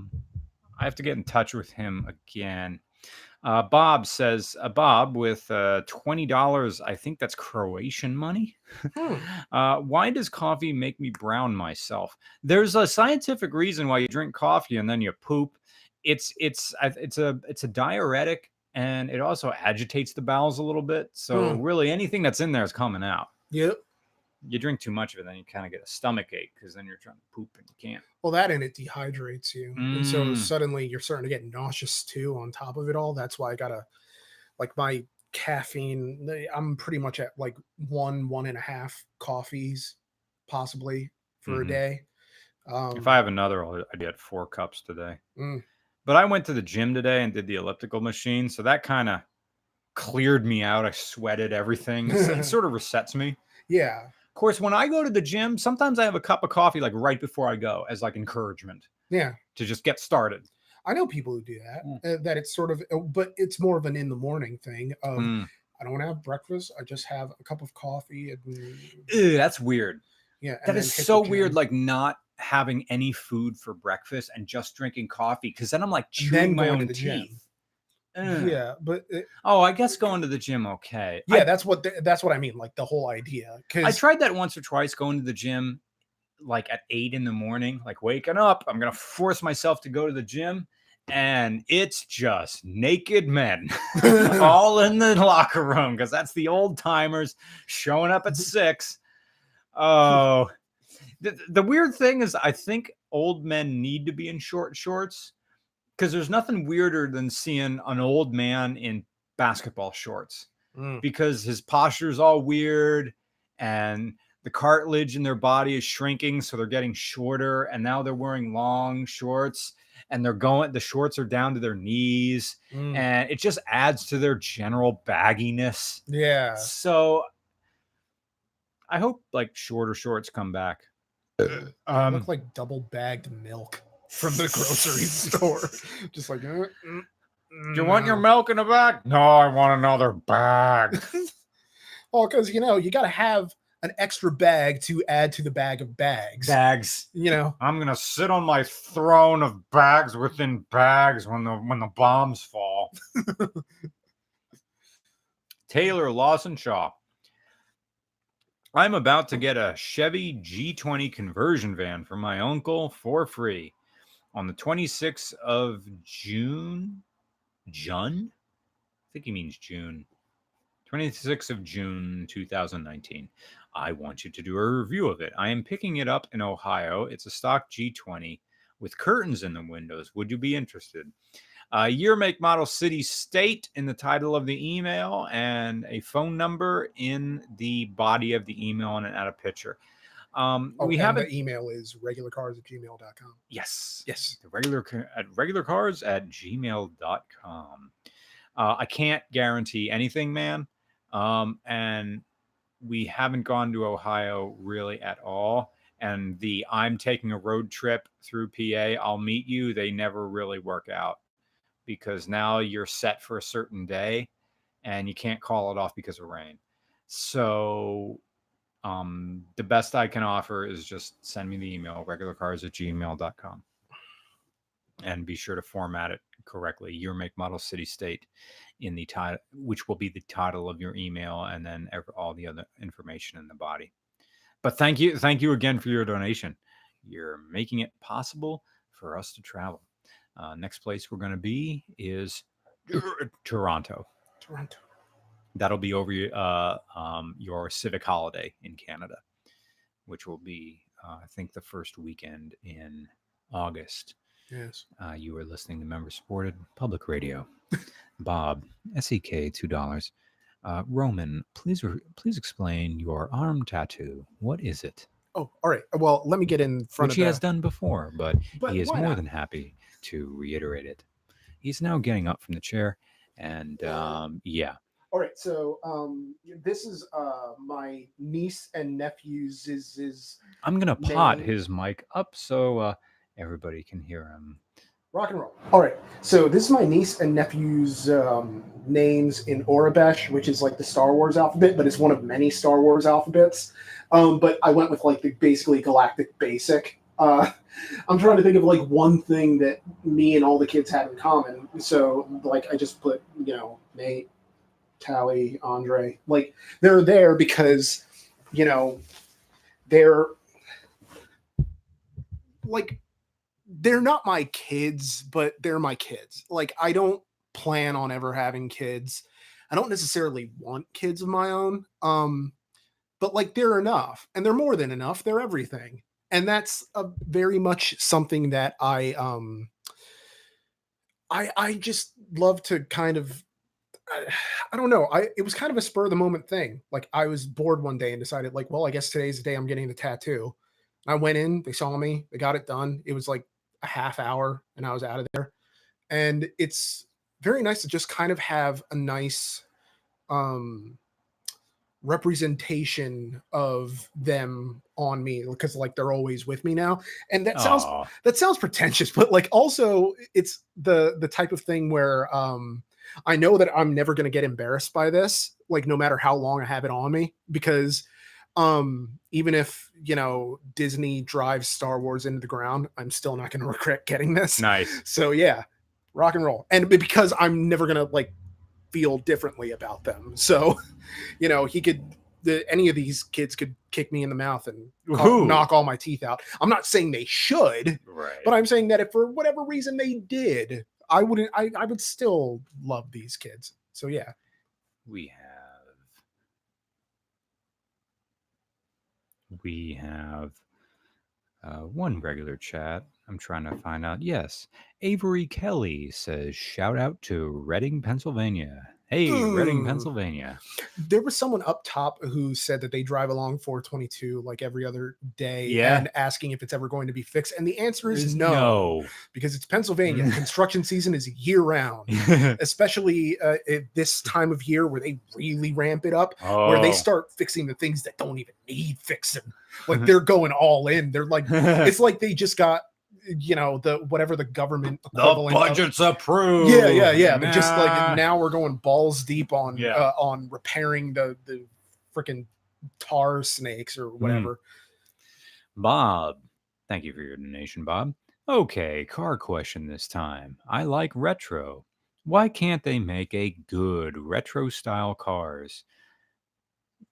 A: have to get in touch with him again. Bob says, Bob, with $20, I think that's Croatian money. Why does coffee make me brown myself? There's a scientific reason why you drink coffee and then you poop. It's a diuretic, and it also agitates the bowels a little bit. So really, anything that's in there is coming out.
B: Yep.
A: You drink too much of it, then you kind of get a stomach ache because then you're trying to poop and you can't.
B: Well, that and it dehydrates you. And so suddenly you're starting to get nauseous too on top of it all. That's why I gotta, like, my caffeine, I'm pretty much at like 1.5 coffees possibly for a day.
A: If I have another, I did 4 cups today. But I went to the gym today and did the elliptical machine. So that kind of cleared me out. I sweated everything. It sort of resets me.
B: Yeah.
A: Of course, when I go to the gym, sometimes I have a cup of coffee like right before I go as like encouragement.
B: Yeah.
A: To just get started.
B: I know people who do that. That it's sort of, but it's more of an in the morning thing. I don't want to have breakfast. I just have a cup of coffee. And
A: Ew, that's weird.
B: yeah,
A: That is so weird, like not having any food for breakfast and just drinking coffee, because then I'm like chewing my own teeth.
B: Yeah, but
A: I guess going to the gym, okay.
B: Yeah, that's what I mean, like the whole idea.
A: I tried that once or twice, going to the gym like at 8 in the morning, like waking up. I'm gonna force myself to go to the gym, and it's just naked men all in the locker room, because that's the old timers showing up at 6. Oh, the weird thing is, I think old men need to be in short shorts, because there's nothing weirder than seeing an old man in basketball shorts, because his posture is all weird and the cartilage in their body is shrinking, so they're getting shorter, and now they're wearing long shorts, and the shorts are down to their knees, and it just adds to their general bagginess.
B: Yeah.
A: So I hope like shorter shorts come back.
B: Look like double bagged milk from the grocery store. Just like,
A: do you want your milk in a bag? No, I want another bag.
B: Well, because you got to have an extra bag to add to the bag of bags.
A: I'm gonna sit on my throne of bags within bags when the bombs fall. Taylor Lawson Shaw. I'm about to get a Chevy G20 conversion van for my uncle for free on the 26th of June. I think he means June. 26th of June, 2019. I want you to do a review of it. I am picking it up in Ohio. It's a stock G20 with curtains in the windows. Would you be interested? Year, make, model, city, state in the title of the email, and a phone number in the body of the email, and add a picture. We have
B: the email is regularcars@gmail.com.
A: Yes. Regularcars@gmail.com. I can't guarantee anything, man. And we haven't gone to Ohio really at all. And I'm taking a road trip through PA, I'll meet you, they never really work out, because now you're set for a certain day and you can't call it off because of rain. So the best I can offer is just send me the email, regularcars@gmail.com, and be sure to format it correctly. Year, make, model, city, state in the title, which will be the title of your email, and then all the other information in the body. But thank you again for your donation. You're making it possible for us to travel. Next place we're going to be is Toronto. That'll be over your civic holiday in Canada, which will be, I think, the first weekend in August.
B: Yes.
A: You are listening to member-supported public radio. Bob, SEK, $2. Roman, please explain your arm tattoo. What is it?
B: Oh, all right. Well, let me get in front
A: Which
B: of
A: he has done before, but he is more
B: not?
A: than happy to reiterate it. He's now getting up from the chair, and yeah.
B: All right. So this is my niece and nephew's.
A: I'm gonna pot his mic up so everybody can hear him.
B: Rock and roll. All right. So this is my niece and nephew's names in Aurebesh, which is like the Star Wars alphabet, but it's one of many Star Wars alphabets. But I went with like the basically galactic basic. I'm trying to think of like one thing that me and all the kids have in common. So like I just put, Nate, Tally, Andre. Like they're there because, they're like, they're not my kids, but they're my kids. Like, I don't plan on ever having kids. I don't necessarily want kids of my own. But like, they're enough, and they're more than enough. They're everything. And that's very much something that I just love to kind of, I don't know. It was kind of a spur of the moment thing. Like, I was bored one day and decided like, well, I guess today's the day I'm getting the tattoo. I went in, they saw me, they got it done. It was like a half hour and I was out of there. And it's very nice to just kind of have a nice representation of them on me, because like they're always with me now. And that sounds pretentious, but like also it's the type of thing where I know that I'm never going to get embarrassed by this, like no matter how long I have it on me, because even if, you know, Disney drives Star Wars into the ground, I'm still not going to regret getting this.
A: Nice.
B: So yeah, rock and roll. And because I'm never going to like feel differently about them. So, you know, any of these kids could kick me in the mouth and knock all my teeth out. I'm not saying they should,
A: Right.
B: but I'm saying that if for whatever reason they did, I would still love these kids. So yeah.
A: We have one regular chat. I'm trying to find out. Yes. Avery Kelly says, shout out to Reading, Pennsylvania. Hey, Reading, Pennsylvania.
B: There was someone up top who said that they drive along 422 like every other day and asking if it's ever going to be fixed. And the answer is no, because it's Pennsylvania. Construction season is year round, especially at this time of year where they really ramp it up, where they start fixing the things that don't even need fixing. Like they're going all in. They're like, it's like they just got, you know, whatever the government equivalent,
A: the budget's approved.
B: Yeah. But just like now we're going balls deep on repairing the freaking tar snakes or whatever.
A: Bob, thank you for your donation, Bob. Okay, car question this time. I like retro. Why can't they make a good retro style cars?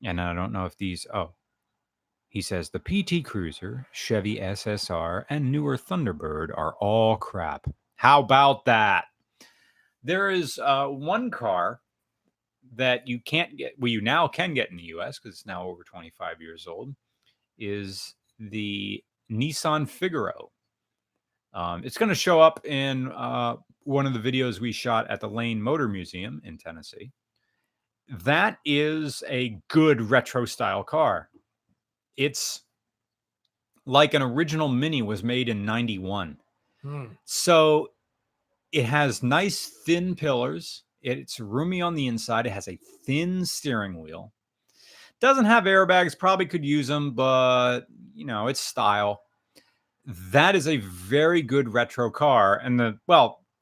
A: And I don't know if these. He says the PT Cruiser, Chevy SSR, and newer Thunderbird are all crap. How about that? There is one car that you can't get, well, you now can get in the US because it's now over 25 years old, is the Nissan Figaro. It's going to show up in one of the videos we shot at the Lane Motor Museum in Tennessee. That is a good retro style car. It's like an original Mini was made in 91. So it has nice thin pillars. It's roomy on the inside. It has a thin steering wheel. Doesn't have airbags. Probably could use them, but, you know, it's style. That is a very good retro car. And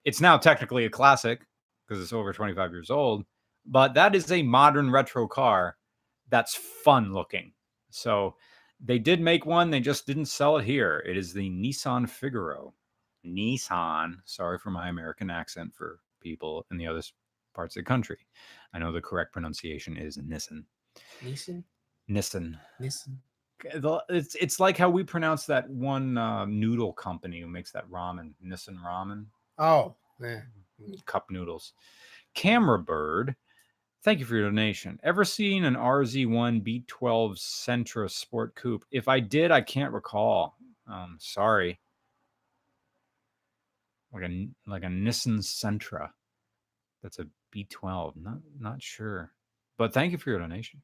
A: it's now technically a classic because it's over 25 years old. But that is a modern retro car that's fun looking. So they did make one. They just didn't sell it here. It is the Nissan Figaro. Nissan. Sorry for my American accent for people in the other parts of the country. I know the correct pronunciation is Nissan. Nissan. It's like how we pronounce that one noodle company who makes that ramen. Nissan Ramen.
B: Oh, yeah.
A: Cup noodles. Camera Bird. Thank you for your donation. Ever seen an RZ1 B12 Sentra Sport Coupe? If I did, I can't recall. Sorry. Like a Nissan Sentra. That's a B12. Not sure. But thank you for your donation.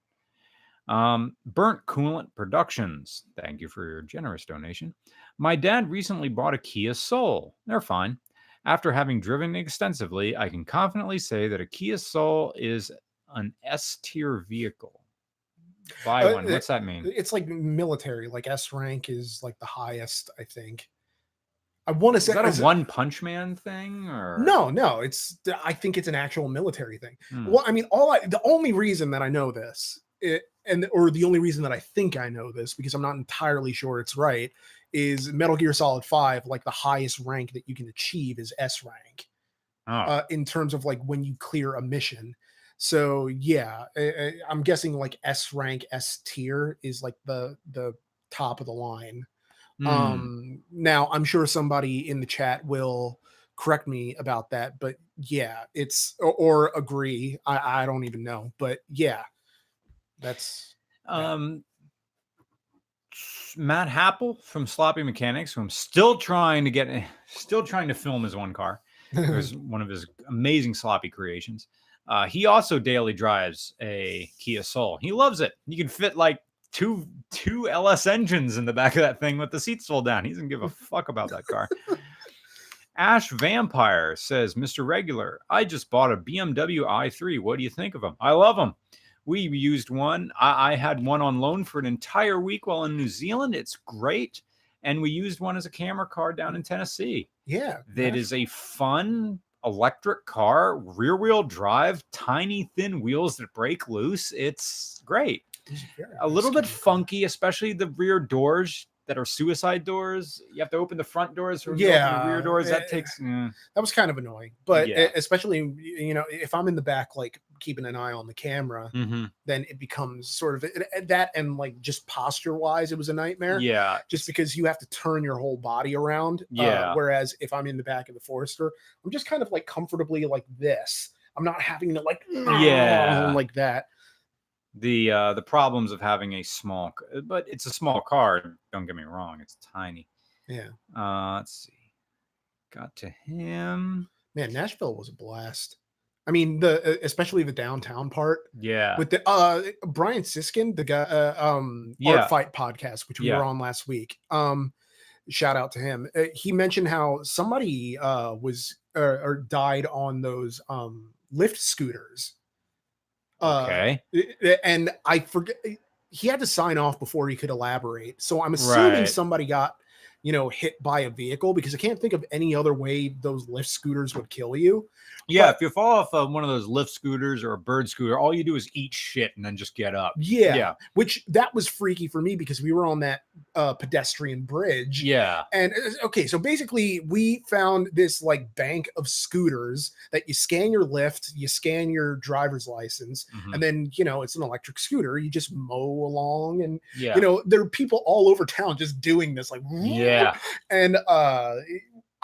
A: Burnt Coolant Productions. Thank you for your generous donation. My dad recently bought a Kia Soul. They're fine. After having driven extensively, I can confidently say that a Kia Soul is an S-tier vehicle. Buy one. What's that mean?
B: It's like military. Like S rank is like the highest, I think. I want to say,
A: is that a One Punch Man thing, or
B: no? I think it's an actual military thing. Well, I mean, the only reason that I know this, or the only reason that I think I know this, because I'm not entirely sure it's right, is Metal Gear Solid 5. Like the highest rank that you can achieve is S rank, in terms of like when you clear a mission. So yeah, I'm guessing like S rank, S tier is like the top of the line. Now I'm sure somebody in the chat will correct me about that, but yeah, it's or agree. I don't even know, but yeah, that's
A: Matt Happel from Sloppy Mechanics, who I'm still trying to film his one car. It was one of his amazing sloppy creations. He also daily drives a Kia Soul. He loves it. You can fit like two LS engines in the back of that thing with the seats fold down. He doesn't give a fuck about that car. Ash Vampire says, Mr. Regular, I just bought a BMW i3. What do you think of them? I love them. We used one. I had one on loan for an entire week while in New Zealand. It's great. And we used one as a camera car down in Tennessee.
B: Yeah.
A: That is a fun, electric car, rear wheel drive, tiny thin wheels that break loose. It's great. A little bit funky, especially the rear doors that are suicide doors. You have to open the front doors or open the rear doors. That takes.
B: That was kind of annoying, but
A: Yeah.
B: especially, you know, if I'm in the back, like keeping an eye on the camera, then it becomes sort of that, and like just posture wise, it was a nightmare.
A: Yeah.
B: Just because you have to turn your whole body around.
A: Yeah.
B: Whereas if I'm in the back of the Forester, I'm just kind of like comfortably like this. I'm not having to like like that.
A: The problems of having a small, but it's a small car. Don't get me wrong, it's tiny.
B: Yeah.
A: Let's see. Got to him.
B: Man, Nashville was a blast. I mean, the especially the downtown part.
A: Yeah.
B: With the Brian Siskin, the guy Art Fight podcast, which we were on last week. Shout out to him. He mentioned how somebody was or died on those lift scooters.
A: Okay.
B: And I forget, he had to sign off before he could elaborate. So I'm assuming somebody got, you know, hit by a vehicle, because I can't think of any other way those lift scooters would kill you.
A: Yeah, if you fall off of one of those lift scooters or a bird scooter, all you do is eat shit and then just get up.
B: Yeah. Which that was freaky for me because we were on that pedestrian bridge.
A: Yeah.
B: And okay, so basically we found this like bank of scooters that you scan your lift, you scan your driver's license, and then, you know, it's an electric scooter. You just mow along, and you know, there are people all over town just doing this, like, and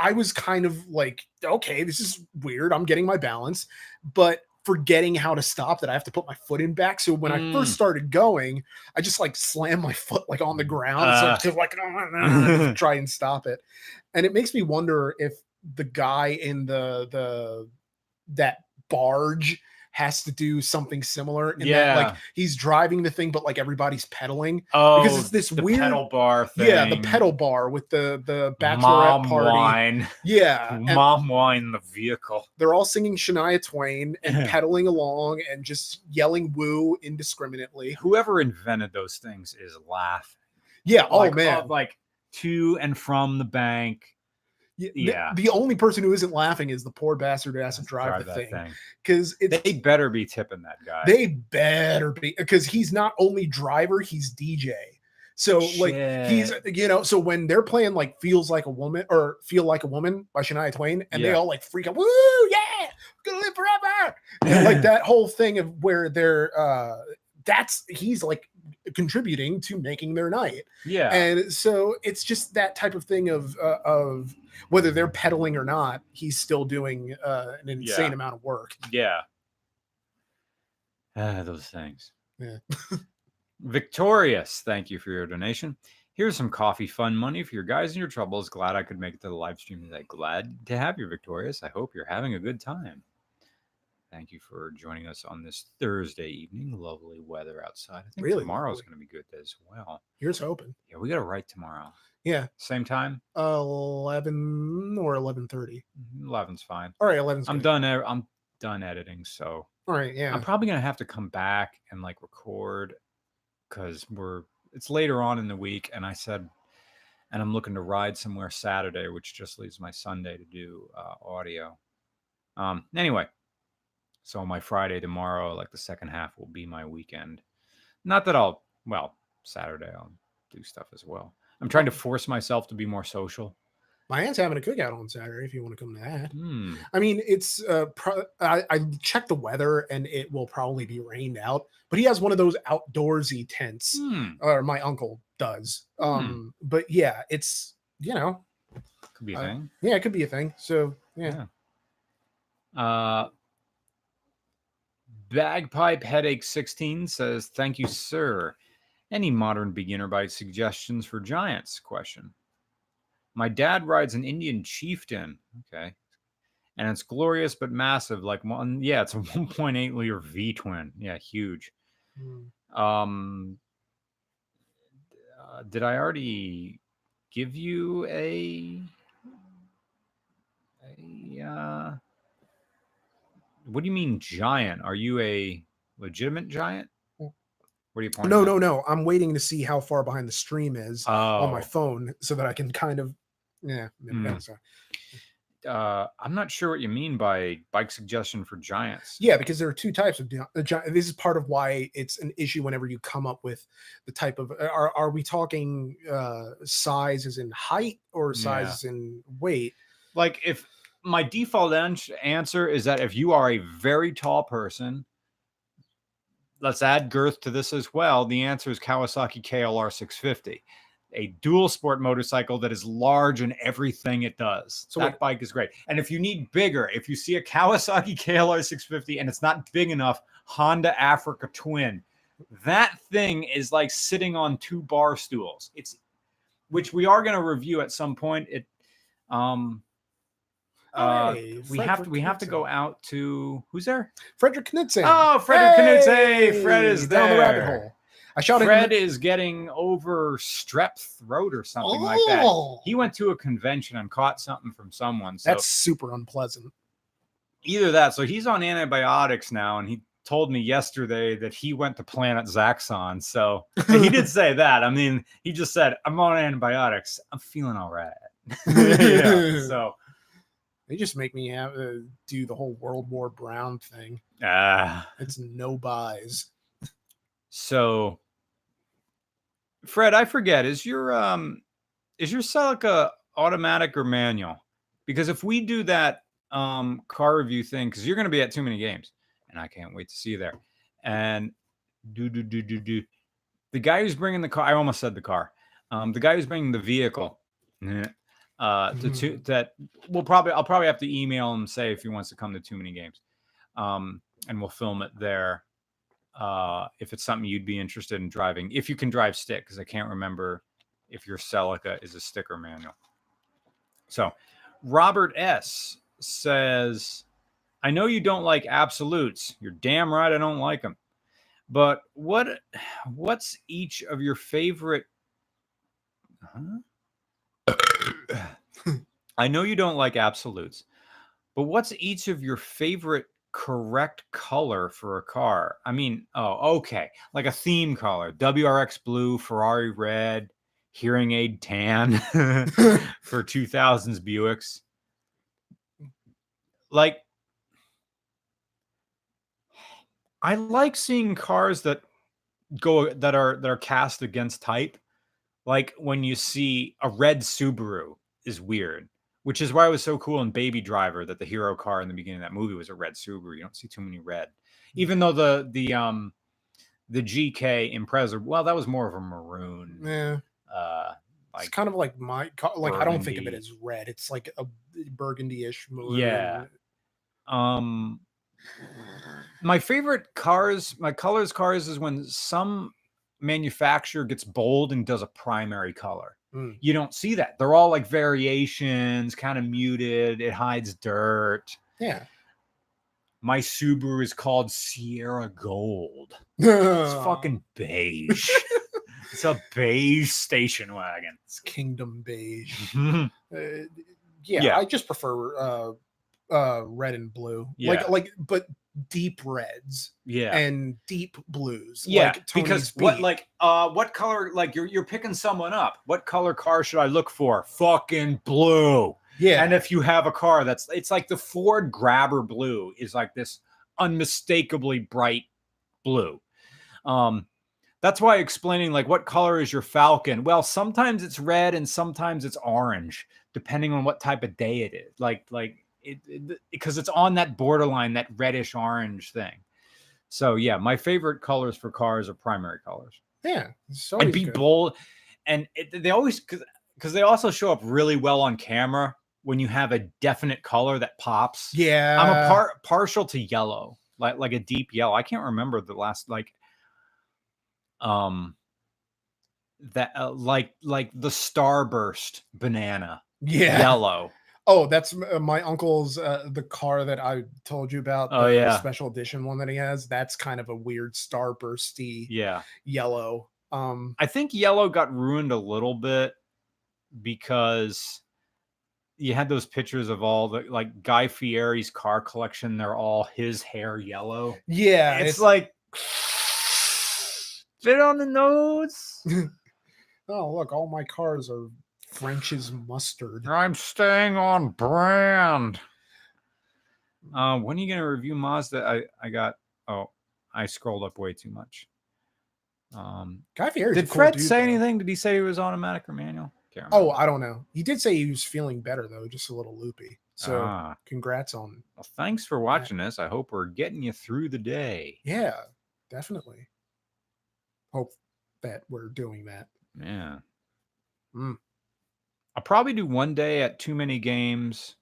B: I was kind of like, okay, this is weird. I'm getting my balance, but forgetting how to stop that. I have to put my foot in back. So when I first started going, I just like slammed my foot like on the ground. So to like try and stop it. And it makes me wonder if the guy in that barge has to do something similar in that, like, he's driving the thing, but like everybody's pedaling. Because it's this weird
A: pedal bar thing.
B: Yeah, the pedal bar with the bachelorette party.
A: Wine.
B: Yeah.
A: Mom wine in the vehicle.
B: They're all singing Shania Twain and pedaling along and just yelling woo indiscriminately.
A: Whoever invented those things is laughing.
B: Yeah, like, oh man.
A: Like to and from the bank.
B: Yeah. The only person who isn't laughing is the poor bastard who has to drive the thing. Because
A: they better be tipping that guy.
B: They better be, because he's not only driver, he's DJ. So like he's, you know, so when they're playing like Feels Like a Woman or Feel Like a Woman by Shania Twain, and they all like freak out, woo, yeah, gonna live forever. And like that whole thing of where they're he's like contributing to making their night. Yeah. And so it's just that type of thing of whether they're pedaling or not, he's still doing an insane amount of work.
A: Yeah. Those things.
B: Yeah.
A: Victorious, thank you for your donation. Here's some coffee fund money for your guys and your troubles. Glad I could make it to the live stream today. Glad to have you, Victorious. I hope you're having a good time. Thank you for joining us on this Thursday evening. Lovely weather outside. I think tomorrow's going to be good as well.
B: Here's hoping.
A: Yeah, we got to write tomorrow.
B: Yeah.
A: Same time?
B: 11 or 11:30.
A: 11's fine.
B: All right, 11's
A: I'm done editing, so.
B: All right, yeah.
A: I'm probably going to have to come back and like record because it's later on in the week, and I'm looking to ride somewhere Saturday, which just leaves my Sunday to do audio. Anyway. So my Friday tomorrow, like the second half, will be my weekend. Not that Saturday I'll do stuff as well. I'm trying to force myself to be more social.
B: My aunt's having a cookout on Saturday if you want to come to that. I mean, it's I checked the weather and it will probably be rained out, but he has one of those outdoorsy tents, or my uncle does. But yeah, it's, you know,
A: could be a thing.
B: Yeah, it could be a thing. So yeah.
A: Bagpipe Headache 16 says, thank you, sir. Any modern beginner bike suggestions for giants? Question. My dad rides an Indian Chieftain. Okay. And it's glorious but massive. Like one, yeah, it's a 1.8 liter V twin. Yeah, huge. Did I already give you what do you mean giant? Are you a legitimate giant? What are you pointing at?
B: No. I'm waiting to see how far behind the stream is on my phone so that I can kind of,
A: I'm not sure what you mean by bike suggestion for giants.
B: Yeah, because there are two types of this is part of why it's an issue whenever you come up with the type of are we talking size as in height or size
A: Yeah.
B: as in weight?
A: Like if my default answer is that if you are a very tall person, let's add girth to this as well. The answer is Kawasaki KLR 650, a dual sport motorcycle that is large in everything it does. So that bike is great. And if you need bigger, if you see a Kawasaki KLR 650 and it's not big enough, Honda Africa Twin, that thing is like sitting on 2 bar stools. Which we are going to review at some point. We have to go out to who's there?
B: Frederick Knudsen.
A: Oh, Frederick Knudsen. Fred is there.
B: Down the rabbit hole.
A: Fred is getting over strep throat or something like that. He went to a convention and caught something from someone. So
B: that's super unpleasant.
A: Either that. So he's on antibiotics now, and he told me yesterday that he went to Planet Zaxxon. So he did say that. I mean, he just said, I'm on antibiotics. I'm feeling all right. So
B: they just make me have do the whole World War Brown thing. It's no buys.
A: So, Fred, I forget, is your Celica automatic or manual? Because if we do that car review thing, because you're going to be at too many games, and I can't wait to see you there. And the guy who's bringing the car, I almost said the car. The guy who's bringing the vehicle, that I'll probably have to email him and say if he wants to come to too many games, and we'll film it there. If it's something you'd be interested in driving, if you can drive stick, because I can't remember if your Celica is a stick or manual. So Robert S says, I know you don't like absolutes. You're damn right I don't like them. But what's each of your favorite? I know you don't like absolutes, but what's each of your favorite correct color for a car? I mean, okay, like a theme color: WRX blue, Ferrari red, hearing aid tan for 2000s Buicks. Like, I like seeing cars that are cast against type. Like when you see a red Subaru is weird, which is why it was so cool in Baby Driver that the hero car in the beginning of that movie was a red Subaru. You don't see too many red, even though the GK Impreza, well, that was more of a maroon.
B: Yeah. It's kind of like my car. Like burgundy. I don't think of it as red. It's like a burgundy-ish maroon.
A: Yeah. My favorite cars is when some manufacturer gets bold and does a primary color. You don't see that. They're all like variations, kind of muted. It hides dirt.
B: Yeah.
A: My Subaru is called Sierra Gold. It's fucking beige. It's a beige station wagon.
B: It's Kingdom beige. Yeah, I just prefer red and blue.
A: Yeah.
B: Like but deep reds.
A: Yeah.
B: And deep blues.
A: Yeah,
B: like
A: because what color, like you're picking someone up. What color car should I look for? Fucking blue.
B: Yeah.
A: And if you have a car it's like the Ford Grabber blue is like this unmistakably bright blue. That's why explaining like what color is your Falcon? Well, sometimes it's red and sometimes it's orange, depending on what type of day it is. Because it's on that borderline, that reddish orange thing. So yeah, my favorite colors for cars are primary colors.
B: Yeah,
A: and be bold, and they always because they also show up really well on camera when you have a definite color that pops.
B: Yeah,
A: I'm a partial to yellow, like a deep yellow. I can't remember the last like the Starburst banana.
B: Yeah,
A: yellow.
B: Oh, that's my uncle's the car that I told you about. The special edition one that he has. That's kind of a weird starbursty yellow.
A: I think yellow got ruined a little bit because you had those pictures of all the like Guy Fieri's car collection. They're all his hair yellow.
B: Yeah,
A: it's like fit on the nose.
B: Oh, look, all my cars are French's mustard.
A: I'm staying on brand. When are you gonna review Mazda? I scrolled up way too much.
B: Guy Fieri's
A: Did
B: a cool
A: Fred
B: dude,
A: say
B: though.
A: anything? Did he say he was automatic or manual? Can't
B: Oh,
A: remember.
B: I don't know. He did say he was feeling better though, just a little loopy. So congrats on.
A: Well, thanks for watching this. I hope we're getting you through the day.
B: Yeah, definitely. Hope that we're doing that.
A: Yeah.
B: Mm.
A: I'll probably do one day at too many games.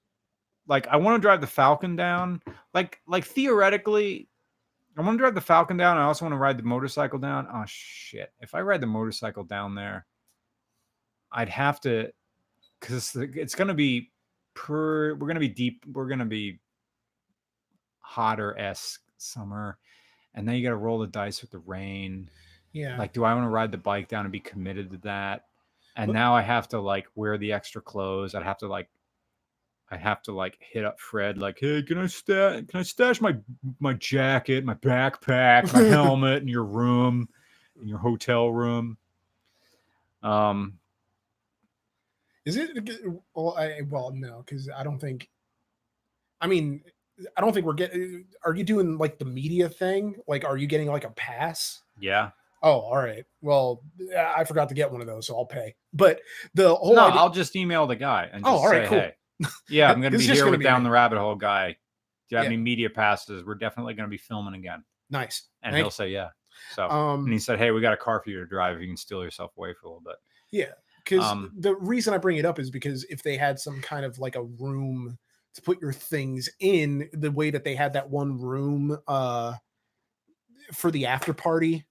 A: Like I want to drive the Falcon down. Like theoretically, I want to drive the Falcon down. I also want to ride the motorcycle down. Oh shit! If I ride the motorcycle down there, I'd have to, because it's gonna be we're gonna be deep. We're gonna be hotter-esque summer, and then you got to roll the dice with the rain.
B: Yeah.
A: Like, do I want to ride the bike down and be committed to that? And now I have to like wear the extra clothes. I have to hit up Fred like, hey, can I stash my jacket, my backpack, my helmet in your room, in your hotel room?
B: Is it? Well, no, because I don't think. I mean, I don't think we're getting. Are you doing like the media thing? Like, are you getting like a pass?
A: Yeah.
B: Oh, all right. Well, I forgot to get one of those, so I'll pay. But the whole
A: no,
B: idea...
A: I'll just email the guy and just
B: all right,
A: say,
B: cool.
A: hey, yeah, I'm going to be here with Down
B: me.
A: the Rabbit Hole guy. Do you have any media passes? We're definitely going to be filming again.
B: Nice.
A: And he'll say, yeah. So, and he said, hey, we got a car for you to drive. If you can steal yourself away for a little bit.
B: Yeah. Because the reason I bring it up is because if they had some kind of like a room to put your things in, the way that they had that one room for the after party,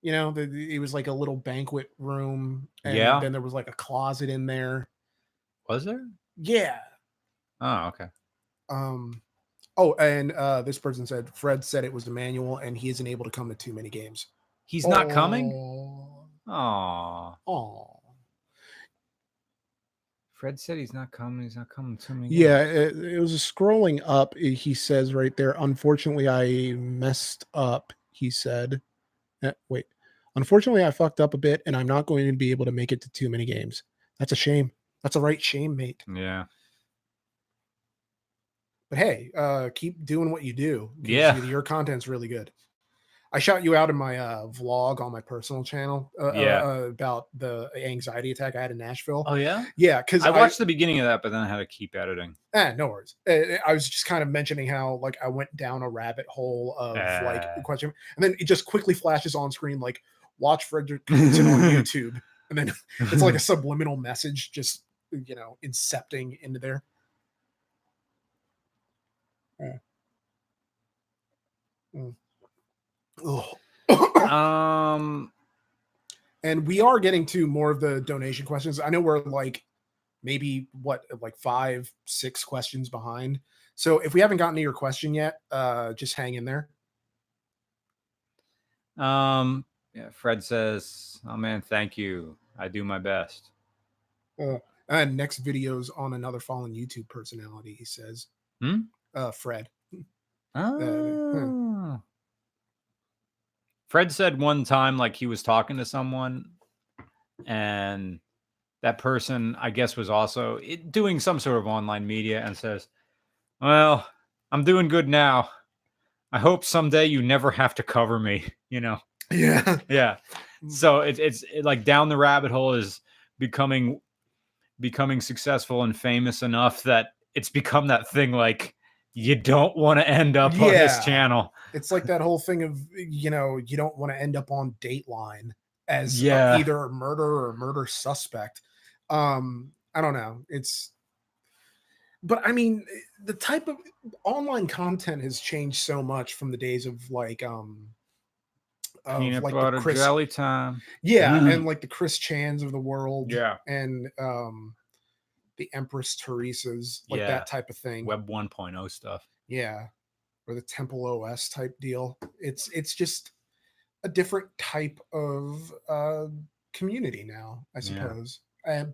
B: you know, it was like a little banquet room, and then there was like a closet in there.
A: Was there?
B: Yeah.
A: Oh, okay.
B: Oh, and this person said Fred said it was the manual, and he isn't able to come to too many games.
A: He's not coming. Oh. Fred said he's not coming. He's not coming to me.
B: Yeah, it was scrolling up. He says right there, unfortunately, I messed up. He said, wait, unfortunately, I fucked up a bit, and I'm not going to be able to make it to too many games. That's a shame. That's a right shame, mate.
A: Yeah.
B: But hey, keep doing what you do.
A: Yeah.
B: Your content's really good. I shot you out in my vlog on my personal channel about the anxiety attack I had in Nashville.
A: Oh, yeah?
B: Yeah, because
A: I watched the beginning of that, but then I had to keep editing.
B: No worries. I was just kind of mentioning how like I went down a rabbit hole of like question, and then it just quickly flashes on screen like watch Frederick Clinton on YouTube, and then it's like a subliminal message just incepting into there. Yeah. And we are getting to more of the donation questions. I know we're like maybe 5-6 questions behind. So if we haven't gotten to your question yet, just hang in there.
A: Yeah, Fred says, oh man, thank you. I do my best.
B: And next video's on another fallen YouTube personality, he says. Fred.
A: Fred said one time, like he was talking to someone, and that person, I guess, was also doing some sort of online media, and says, well, I'm doing good now. I hope someday you never have to cover me,
B: Yeah.
A: Yeah. So it's like Down the Rabbit Hole is becoming successful and famous enough that it's become that thing like you don't want to end up on this channel.
B: It's like that whole thing of, you don't want to end up on Dateline as either a murderer or murder suspect. I don't know. But I mean, the type of online content has changed so much from the days of like,
A: peanut butter jelly time.
B: Yeah. And like the Chris Chans of the world.
A: Yeah.
B: And, the Empress Teresa's, like that type of thing.
A: Web 1.0 stuff.
B: Yeah. Or the Temple OS type deal. It's just a different type of community now, I suppose.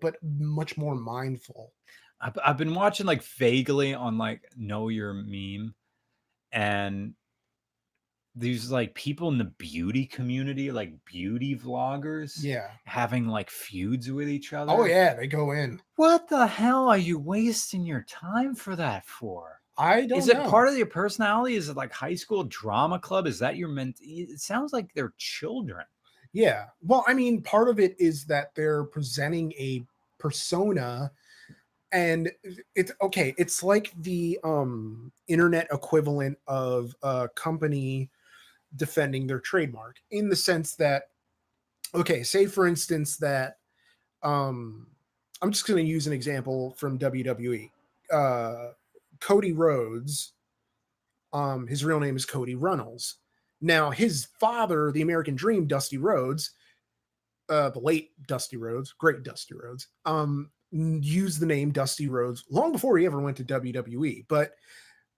B: But much more mindful.
A: I've been watching like vaguely on like Know Your Meme, and these like people in the beauty community, like beauty vloggers,
B: Yeah.
A: having like feuds with each other.
B: Oh yeah, they go in.
A: What the hell are you wasting your time for that for?
B: I don't
A: Is
B: know.
A: it part of your personality? Is it like high school drama club? Is that your it sounds like they're children.
B: Yeah. Well, I mean, part of it is that they're presenting a persona, and it's okay. It's like the internet equivalent of a company defending their trademark, in the sense that, okay, say for instance that I'm just going to use an example from WWE. Cody Rhodes, his real name is Cody Runnels. Now, his father, the American Dream, Dusty Rhodes, the late Dusty Rhodes, great Dusty Rhodes, used the name Dusty Rhodes long before he ever went to WWE. But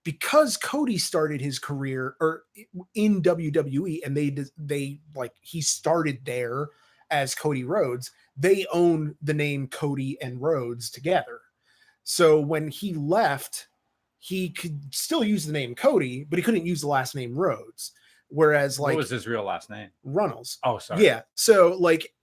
B: because Cody started his career or in WWE, and they like he started there as Cody Rhodes, they own the name Cody and Rhodes together. So when he left, he could still use the name Cody, but he couldn't use the last name Rhodes. Whereas, like,
A: What was his real last name?
B: Runnels.
A: Oh, sorry.
B: Yeah. So like,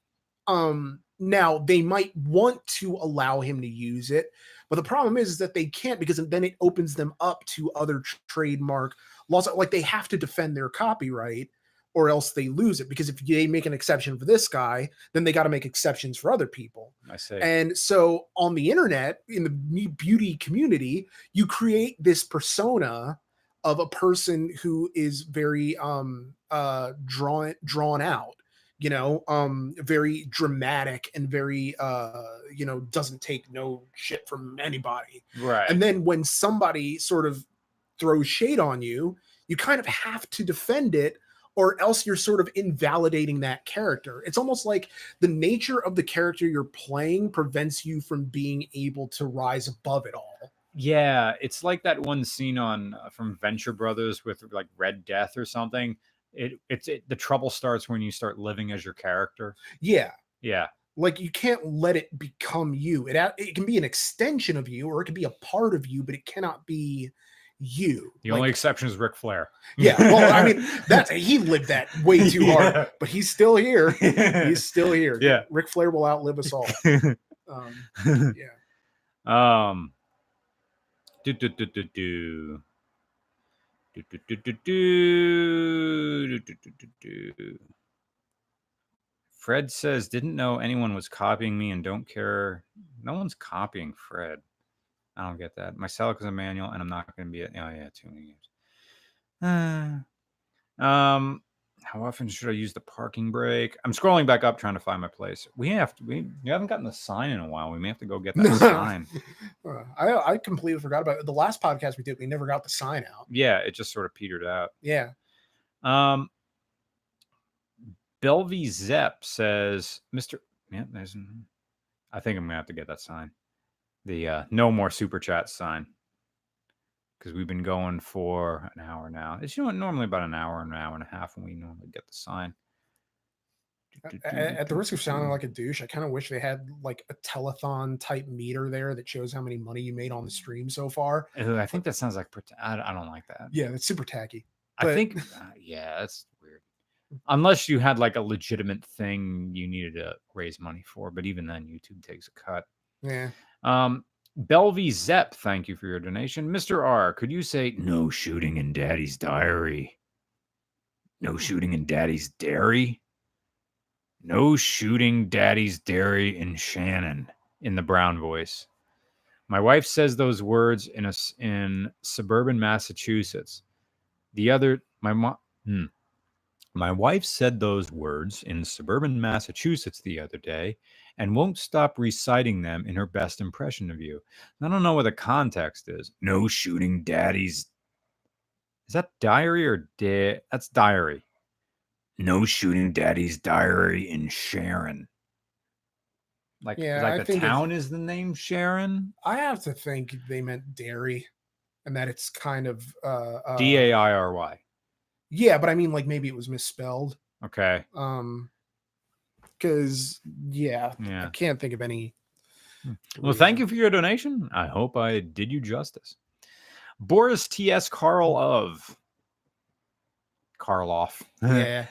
B: now they might want to allow him to use it, but the problem is that they can't, because then it opens them up to other trademark laws. Like, they have to defend their copyright or else they lose it, because if they make an exception for this guy, then they got to make exceptions for other people.
A: I see.
B: And so on the internet, in the beauty community, you create this persona of a person who is very drawn out, very dramatic and very doesn't take no shit from anybody.
A: Right.
B: And then when somebody sort of throws shade on you, you kind of have to defend it, or else you're sort of invalidating that character. It's almost like the nature of the character you're playing prevents you from being able to rise above it all.
A: Yeah, it's like that one scene on from Venture Brothers with like Red Death or something. The trouble starts when you start living as your character.
B: Yeah.
A: Yeah.
B: Like, you can't let it become you. It can be an extension of you, or it can be a part of you, but it cannot be you.
A: The only exception is Ric Flair.
B: Yeah, well, I mean, he lived that way too hard, but he's still here. He's still here.
A: Yeah.
B: Ric Flair will outlive us all.
A: Yeah. Fred says, didn't know anyone was copying me and don't care. No one's copying Fred. I don't get that. My Celica is a manual, and I'm not going to be at. Oh yeah, too many games. How often should I use the parking brake? I'm scrolling back up trying to find my place. We haven't gotten the sign in a while. We may have to go get that sign.
B: I completely forgot about it. The last podcast we did, we never got the sign out.
A: Yeah, it just sort of petered out.
B: Yeah.
A: Belvy Zepp says, Mr. Yeah, I think I'm gonna have to get that sign. The no more super chat sign. Because we've been going for an hour now. It's normally about an hour and a half when we normally get the sign.
B: At the risk of sounding like a douche, I kind of wish they had like a telethon type meter there that shows how many money you made on the stream so far.
A: I think that sounds like I don't like that.
B: Yeah, that's super tacky.
A: I think yeah, that's weird. Unless you had like a legitimate thing you needed to raise money for, but even then YouTube takes a cut.
B: Yeah.
A: Belvy Zepp, thank you for your donation. Mr. R, could you say no shooting in Daddy's diary? No shooting in Daddy's dairy? No shooting Daddy's dairy in Shannon, in the brown voice. My wife says those words in suburban Massachusetts. My wife said those words in suburban Massachusetts the other day and won't stop reciting them in her best impression of you. I don't know what the context is. No shooting Daddy's. Is that diary or that's diary? No shooting Daddy's diary in Sharon. Like the town is the name Sharon?
B: I have to think they meant dairy, and that it's kind of
A: Dairy.
B: Yeah, but I mean, like, maybe it was misspelled.
A: Okay.
B: Because I can't think of any.
A: Well, thank you for your donation. I hope I did you justice. Boris T.S. Carl Karloff.
B: Yeah.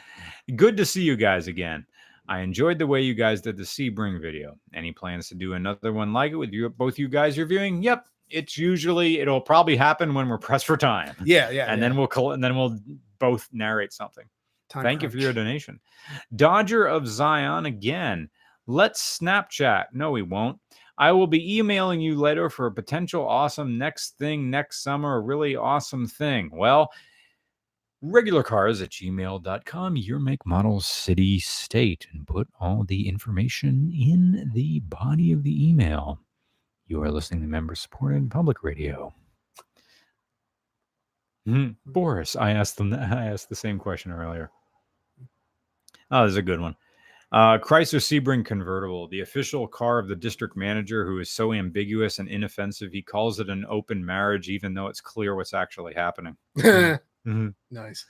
A: Good to see you guys again. I enjoyed the way you guys did the Sebring video. Any plans to do another one like it with you, both you guys reviewing? Yep. It'll probably happen when we're pressed for time.
B: Yeah.
A: And then we'll both narrate something.
B: Time
A: Thank you
B: crunch.
A: for your donation. Dodger of Zion again. Let's Snapchat. No, we won't. I will be emailing you later for a potential awesome next thing next summer, a really awesome thing. Well, regularcars@gmail.com, your make, model, city, state, and put all the information in the body of the email. You are listening to member-supported public radio. Boris, I asked the same question earlier. Oh, this is a good one. Chrysler Sebring convertible, the official car of the district manager, who is so ambiguous and inoffensive, he calls it an open marriage, even though it's clear what's actually happening.
B: Nice.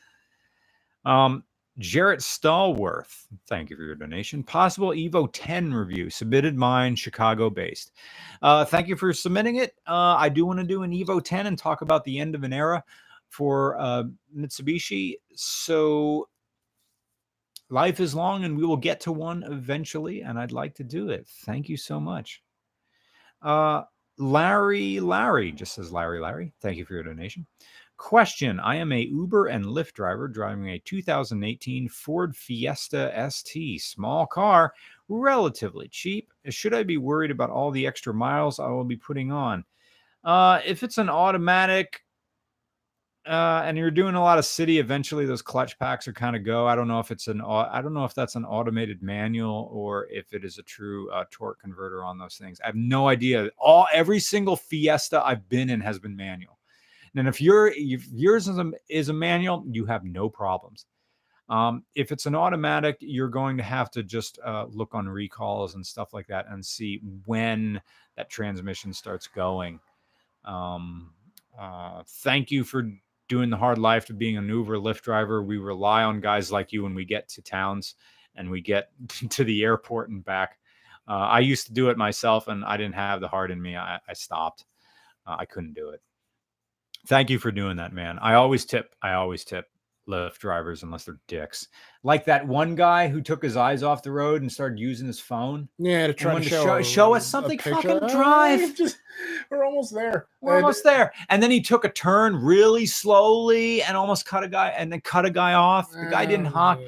A: Jarrett Stallworth, thank you for your donation. Possible Evo 10 review, submitted mine, Chicago based. Thank you for submitting it. I do want to do an Evo 10 and talk about the end of an era for Mitsubishi. So life is long and we will get to one eventually, and I'd like to do it. Thank you so much. Larry just says Larry. Thank you for your donation. Question: I am a Uber and Lyft driver driving a 2018 Ford Fiesta ST, small car, relatively cheap. Should I be worried about all the extra miles I will be putting on? If it's an automatic and you're doing a lot of city, eventually those clutch packs are kind of go. I don't know if that's an automated manual or if it is a true torque converter on those things. I have no idea. Every single Fiesta I've been in has been manual. And if yours is a manual, you have no problems. If it's an automatic, you're going to have to just look on recalls and stuff like that and see when that transmission starts going. Thank you for doing the hard life of being an Uber Lyft driver. We rely on guys like you when we get to towns and we get to the airport and back. I used to do it myself and I didn't have the heart in me. I stopped. I couldn't do it. Thank you for doing that, man. I always tip Lyft drivers unless they're dicks. Like that one guy who took his eyes off the road and started using his phone.
B: Yeah, to try to
A: show us something. Fucking drive.
B: We're almost there.
A: We're almost there. And then he took a turn really slowly and almost cut a guy off. The guy didn't honk.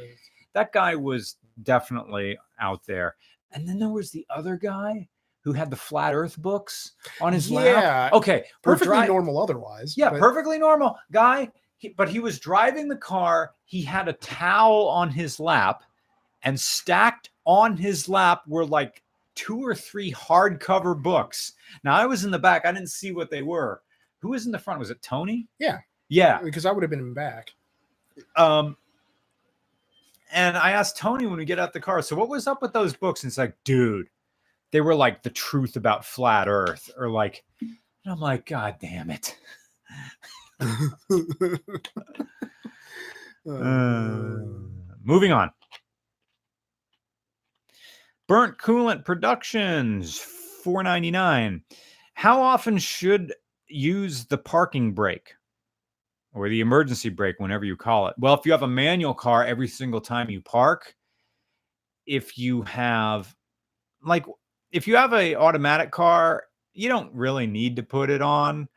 A: That guy was definitely out there. And then there was the other guy who had the flat earth books on his lap. Okay.
B: Perfectly normal otherwise.
A: Yeah, perfectly normal guy. But he was driving the car. He had a towel on his lap, and stacked on his lap were like 2 or 3 hardcover books. Now, I was in the back. I didn't see what they were. Who was in the front? Was it Tony?
B: Yeah.
A: Yeah.
B: Because I would have been in back.
A: And I asked Tony when we get out the car, so what was up with those books? And it's like, dude, they were like the truth about flat earth, or like, and I'm like, God damn it. Moving on. Burnt Coolant Productions, $4.99. How often should use the parking brake or the emergency brake, whenever you call it? Well, if you have a manual car, every single time you park. If you have a automatic car, you don't really need to put it on.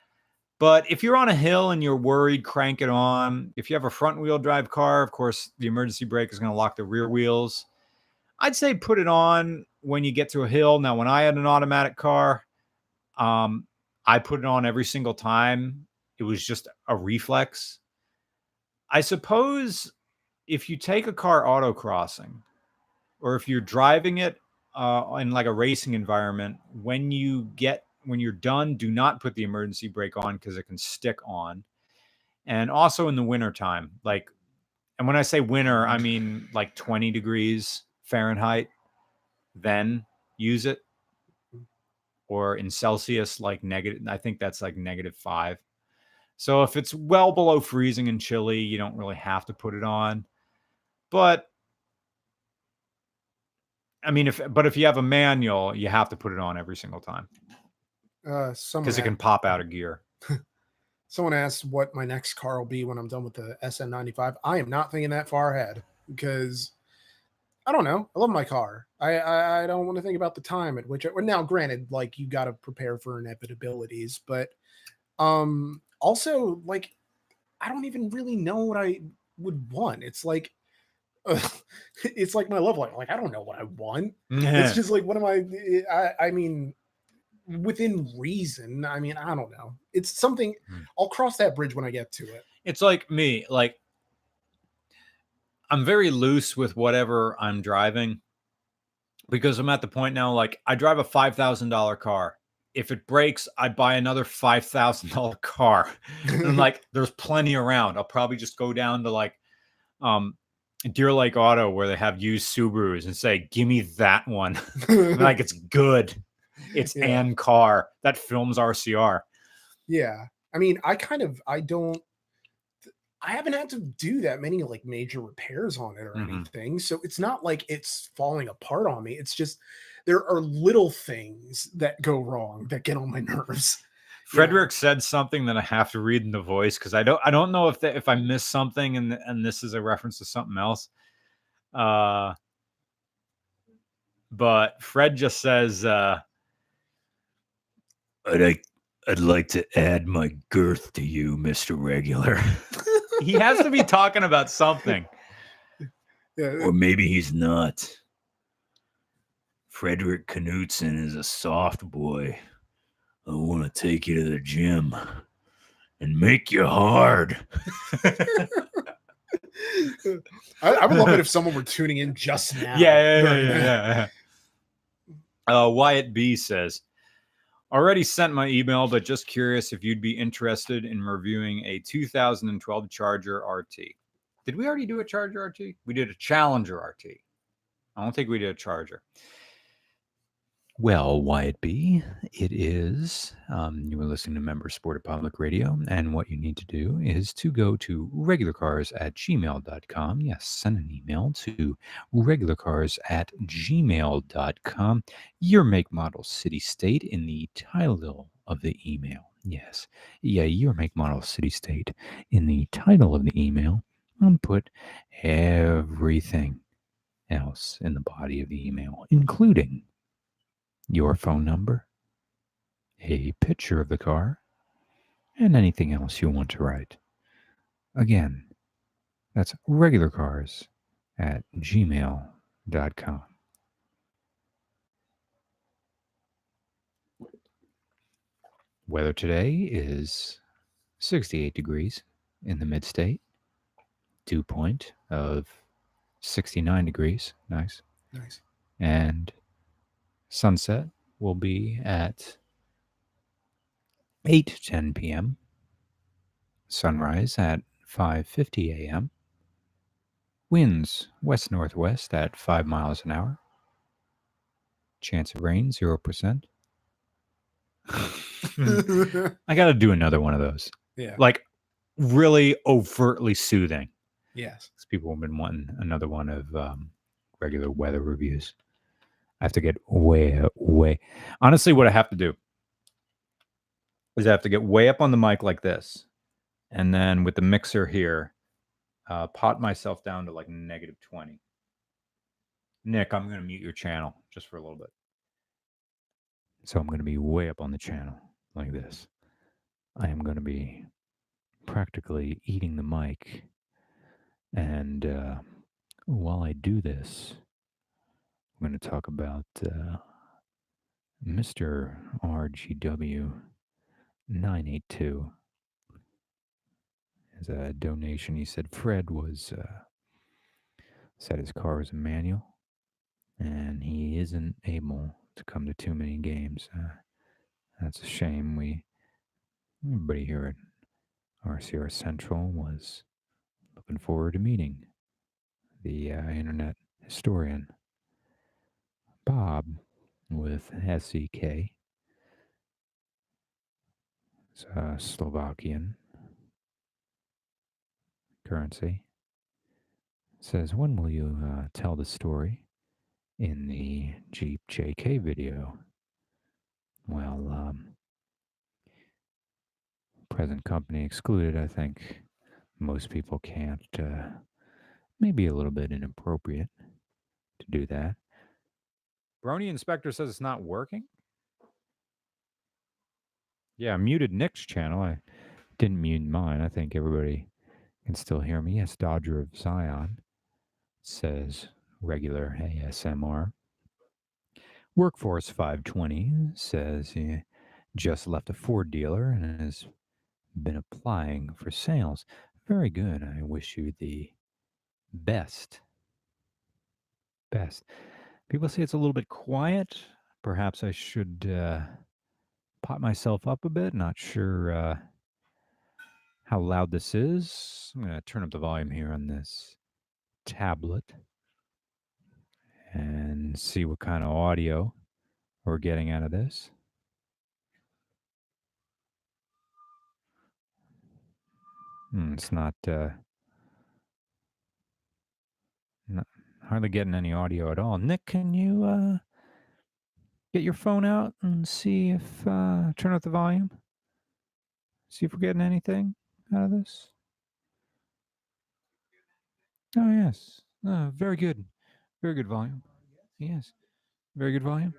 A: But if you're on a hill and you're worried, crank it on. If you have a front wheel drive car, of course, the emergency brake is going to lock the rear wheels. I'd say put it on when you get to a hill. Now, when I had an automatic car, I put it on every single time. It was just a reflex. I suppose if you take a car autocrossing, or if you're driving it in like a racing environment, when you're done, do not put the emergency brake on because it can stick on. And also in the wintertime, and when I say winter, I mean like 20 degrees Fahrenheit, then use it. Or in Celsius, like negative, I think that's like -5. So if it's well below freezing and chilly, you don't really have to put it on. But I mean, if you have a manual, you have to put it on every single time. Because it can pop out of gear.
B: Someone asked what my next car will be when I'm done with the SN95. I am not thinking that far ahead because I don't know. I love my car. I don't want to think about the time at which. Well, now, granted, like you got to prepare for inevitabilities, but also like I don't even really know what I would want. It's like it's like my love life. Like I don't know what I want. It's just like what am I? I mean, within reason. I mean, I don't know. It's something. I'll cross that bridge when I get to it.
A: It's like me. Like I'm very loose with whatever I'm driving because I'm at the point now. Like I drive a $5,000 car. If it breaks, I buy another $5,000 car. And like there's plenty around. I'll probably just go down to like Deer Lake Auto where they have used Subarus and say, give me that one. Like it's good. It's an car that films RCR.
B: Yeah. I mean, I haven't had to do that many like major repairs on it or anything. So it's not like it's falling apart on me. It's just there are little things that go wrong that get on my nerves.
A: Frederick said something that I have to read in the voice because I don't know if I missed something and this is a reference to something else. But Fred just says, I'd like to add my girth to you, Mr. Regular. He has to be talking about something. Or maybe he's not. Frederick Knutson is a soft boy. I want to take you to the gym and make you hard.
B: I would love it if someone were tuning in just now.
A: Yeah. Wyatt B says, already sent my email, but just curious if you'd be interested in reviewing a 2012 Charger RT. Did we already do a Charger RT? We did a Challenger RT. I don't think we did a Charger. Well, Wyatt B, it is. You were listening to Member Supported Public Radio, and what you need to do is to go to regularcars@gmail.com. Yes, send an email to regularcars@gmail.com. Your make, model, city, state in the title of the email. Yes, your make, model, city, state in the title of the email, and put everything else in the body of the email, including your phone number, a picture of the car, and anything else you want to write. Again, that's regularcars@gmail.com. Weather today is 68 degrees in the mid-state. Dew point of 69 degrees. Nice. And sunset will be at 8:10 p.m. Sunrise at 5:50 a.m. Winds west-northwest at 5 miles an hour. Chance of rain, 0%. I got to do another one of those.
B: Yeah.
A: Like really overtly soothing.
B: Yes.
A: Because people have been wanting another one of regular weather reviews. I have to get way. Honestly, what I have to do is I have to get way up on the mic like this. And then with the mixer here, pot myself down to like -20. Nick, I'm going to mute your channel just for a little bit. So I'm going to be way up on the channel like this. I am going to be practically eating the mic. And while I do this, I'm going to talk about Mr. RGW 982. As a donation, he said Fred said his car was a manual, and he isn't able to come to too many games. That's a shame. Everybody here at RCR Central was looking forward to meeting the internet historian Bob with SEK. It's Slovakian currency. It says, when will you tell the story in the Jeep JK video? Well, present company excluded. I think most people can't. Maybe a little bit inappropriate to do that. Brony Inspector says it's not working. Yeah, I muted Nick's channel. I didn't mute mine. I think everybody can still hear me. Yes, Dodger of Zion says regular ASMR. Workforce 520 says he just left a Ford dealer and has been applying for sales. Very good. I wish you the best. Best. People say it's a little bit quiet. Perhaps I should pot myself up a bit. Not sure how loud this is. I'm going to turn up the volume here on this tablet and see what kind of audio we're getting out of this. It's not hardly getting any audio at all. Nick, can you get your phone out and see if turn up the volume? See if we're getting anything out of this. Oh yes, very good volume. Yes, very good volume.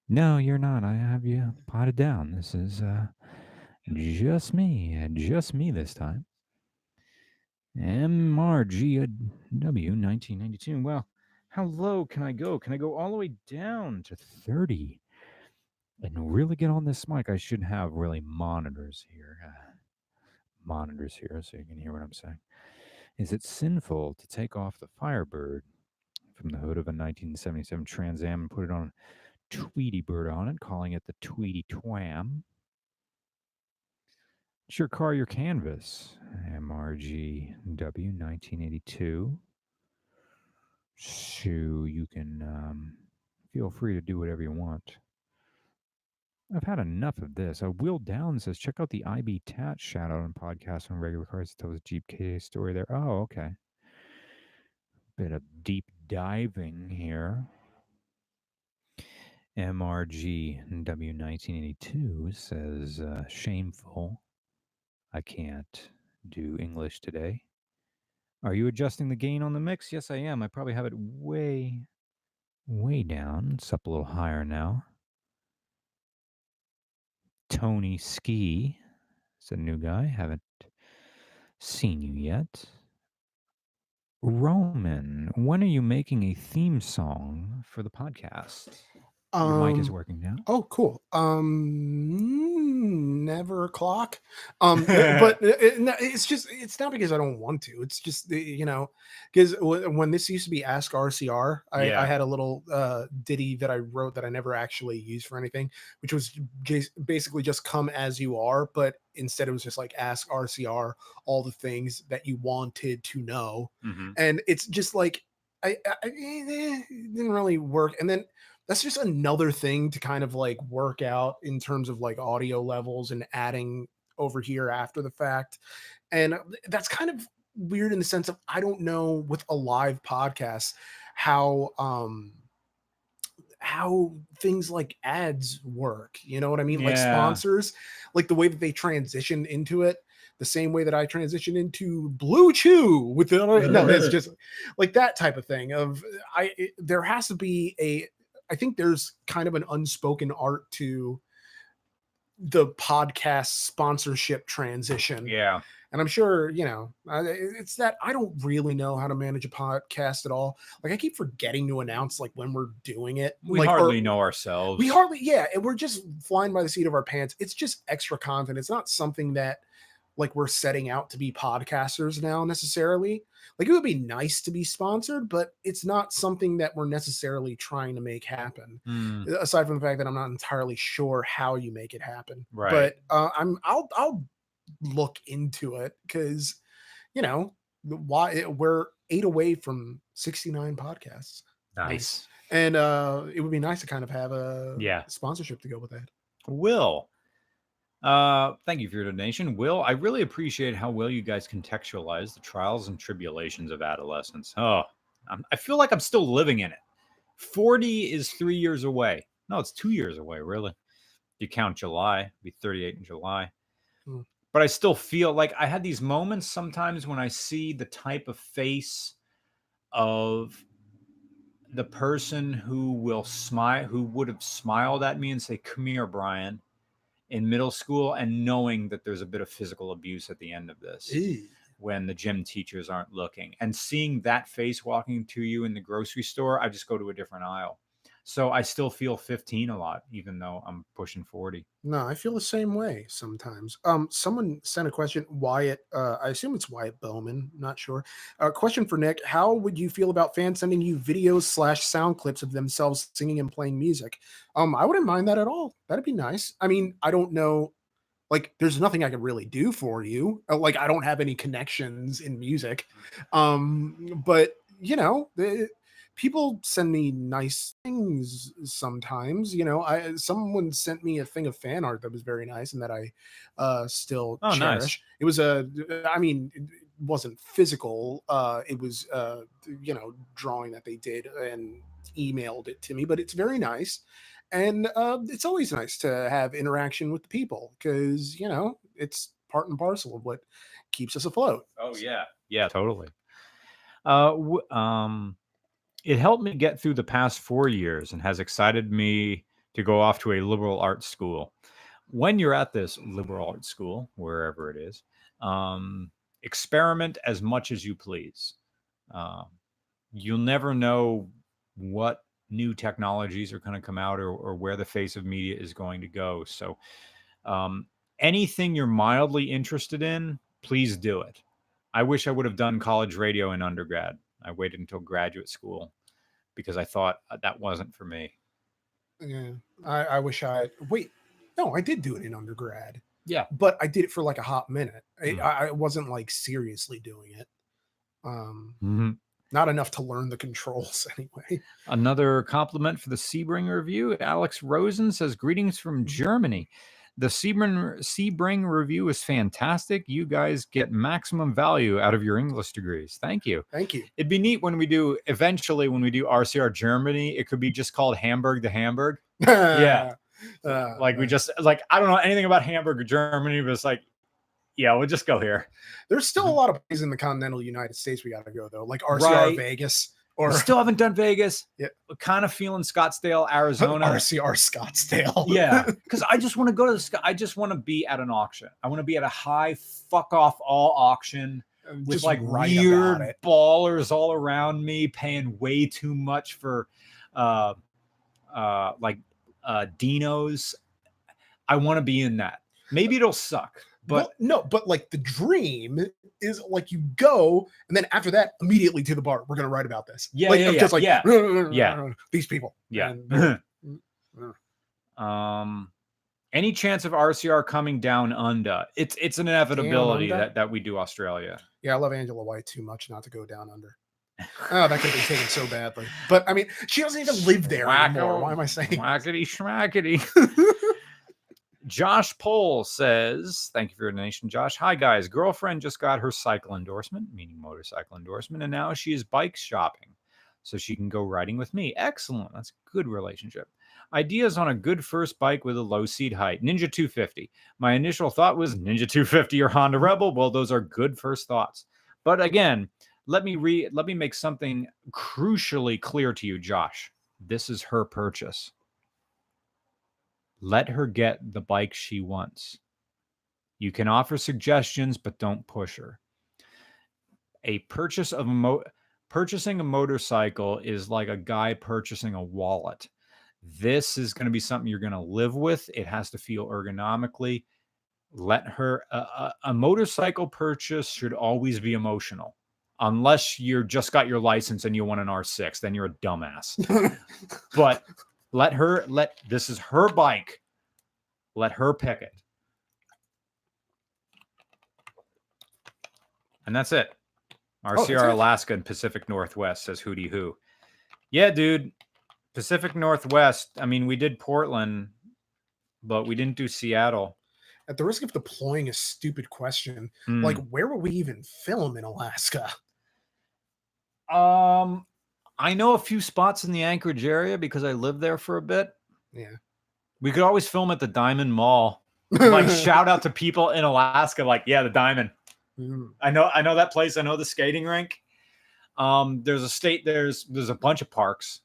A: No, you're not. I have you potted down. This is just me this time. MRGW 1992. Well, how low can I go? Can I go all the way down to 30 and really get on this mic? I should have really monitors here. So you can hear what I'm saying. Is it sinful to take off the Firebird from the hood of a 1977 Trans Am and put it on a Tweety Bird on it, calling it the Tweety Twam? It's your car, your canvas. MRGW 1982. So you can feel free to do whatever you want. I've had enough of this. Will Down says, check out the IB Tat shout out on podcast on regular cars. Tell his Jeep K story there. Oh, okay. Bit of deep diving here. MRGW 1982 says, shameful. I can't do English today. Are you adjusting the gain on the mix? Yes, I am. I probably have it way down. It's up a little higher now. Tony Ski is a new guy. Haven't seen you yet. Roman, when are you making a theme song for the podcast? Your mic is working now.
B: Oh, cool. Never o'clock. But it's not because I don't want to. It's just because when this used to be Ask RCR, I had a little ditty that I wrote that I never actually used for anything, which was basically just come as you are, but instead it was just like Ask RCR all the things that you wanted to know, and it's just like it didn't really work, and then. That's just another thing to kind of like work out in terms of like audio levels and adding over here after the fact. And that's kind of weird in the sense of I don't know with a live podcast how things like ads work. You know what I mean? Like sponsors, like the way that they transition into it. The same way that I transition into Blue Chew with the no, it's just like that type of thing of there has to be I think there's kind of an unspoken art to the podcast sponsorship transition.
A: Yeah.
B: And I'm sure, it's that I don't really know how to manage a podcast at all. Like I keep forgetting to announce like when we're doing it.
A: We hardly know ourselves.
B: And we're just flying by the seat of our pants. It's just extra content. It's not something that like we're setting out to be podcasters now necessarily. Like it would be nice to be sponsored, but it's not something that we're necessarily trying to make happen. Aside from the fact that I'm not entirely sure how you make it happen.
A: Right.
B: But I'll look into it because we're 8 away from 69 podcasts.
A: Nice.
B: And it would be nice to kind of have a sponsorship to go with that.
A: Will. Thank you for your donation. Will, I really appreciate how well you guys contextualize the trials and tribulations of adolescence. Oh, I feel like I'm still living in it. 40 is 3 years away. No, it's 2 years away, really. You count July, it'll be 38 in July.
B: Hmm.
A: But I still feel like I had these moments sometimes when I see the type of face of the person who will smile, who would have smiled at me and say, "Come here, Brian," in middle school, and knowing that there's a bit of physical abuse at the end of this.
B: Ew.
A: When the gym teachers aren't looking, and seeing that face walking to you in the grocery store, I just go to a different aisle. So I still feel 15 a lot, even though I'm pushing 40.
B: No, I feel the same way sometimes. Someone sent a question, Wyatt, I assume it's Wyatt Bowman, not sure. Question for Nick: how would you feel about fans sending you videos / sound clips of themselves singing and playing music? I wouldn't mind that at all. That'd be nice. I mean, I don't know, like, there's nothing I can really do for you. Like, I don't have any connections in music. But people send me nice things sometimes. Someone sent me a thing of fan art that was very nice and that I still
A: Oh,
B: cherish.
A: nice.
B: It was it wasn't physical. It was drawing that they did and emailed it to me, but it's very nice. And it's always nice to have interaction with the people because it's part and parcel of what keeps us afloat.
A: Oh yeah, totally. It helped me get through the past 4 years and has excited me to go off to a liberal arts school. When you're at this liberal arts school, wherever it is, experiment as much as you please. You'll never know what new technologies are going to come out, or where the face of media is going to go. So anything you're mildly interested in, please do it. I wish I would have done college radio in undergrad. I waited until graduate school because I thought that wasn't for me.
B: Yeah, I wish wait. No, I did do it in undergrad.
A: Yeah.
B: But I did it for like a hot minute.
A: Mm.
B: I wasn't like seriously doing it. Not enough to learn the controls anyway.
A: Another compliment for the Sebring review. Alex Rosen says, "Greetings from Germany. The Sebring review is fantastic. You guys get maximum value out of your English degrees." Thank you.
B: Thank you.
A: It'd be neat when we do RCR Germany, it could be just called Hamburg to Hamburg. Yeah. We just, I don't know anything about Hamburg or Germany, but it's like, yeah, we'll just go here.
B: There's still a lot of places in the continental United States we got to go, though, like RCR
A: Right.
B: Vegas.
A: We still haven't done Vegas.
B: Yeah.
A: We're kind of feeling Scottsdale, Arizona.
B: RCR Scottsdale.
A: Yeah, because I just want to go to I just want to be at an auction. I want to be at a high fuck off all auction with
B: Just
A: like
B: write
A: weird
B: about it.
A: ballers all around me, paying way too much for Dinos. I want to be in that. Maybe it'll suck. But
B: but like the dream is like you go and then after that immediately to the bar. We're gonna write about this.
A: Yeah, these
B: people.
A: Yeah. Any chance of RCR coming down under? It's an inevitability that we do Australia.
B: Yeah, I love Angela White too much not to go down under. Oh, that could be taken so badly. But I mean, she doesn't even live there anymore. Why am I saying
A: whackety schmackety? Josh Pohl says, "Thank you for your donation, Josh. Hi, guys. Girlfriend just got her cycle endorsement, meaning motorcycle endorsement, and now she is bike shopping so she can go riding with me. Excellent. That's a good relationship. Ideas on a good first bike with a low seat height. Ninja 250. My initial thought was Ninja 250 or Honda Rebel. Well, those are good first thoughts. But again, let me make something crucially clear to you, Josh. This is her purchase. Let her get the bike she wants. You can offer suggestions, but don't push her. Purchasing a motorcycle is like a guy purchasing a wallet. This is going to be something you're going to live with. It has to feel ergonomically. Let her. A motorcycle purchase should always be emotional, unless you just got your license and you want an R6. Then you're a dumbass. But this is her bike. Let her pick it. And that's it. RCR Alaska and Pacific Northwest, says Hootie Who. Yeah, dude. Pacific Northwest. I mean, we did Portland, but we didn't do Seattle.
B: At the risk of deploying a stupid question, like, where will we even film in Alaska?
A: I know a few spots in the Anchorage area because I lived there for a bit.
B: Yeah.
A: We could always film at the Diamond Mall. Like shout out to people in Alaska. Like, yeah, the Diamond. I know that place. I know the skating rink. There's a bunch of parks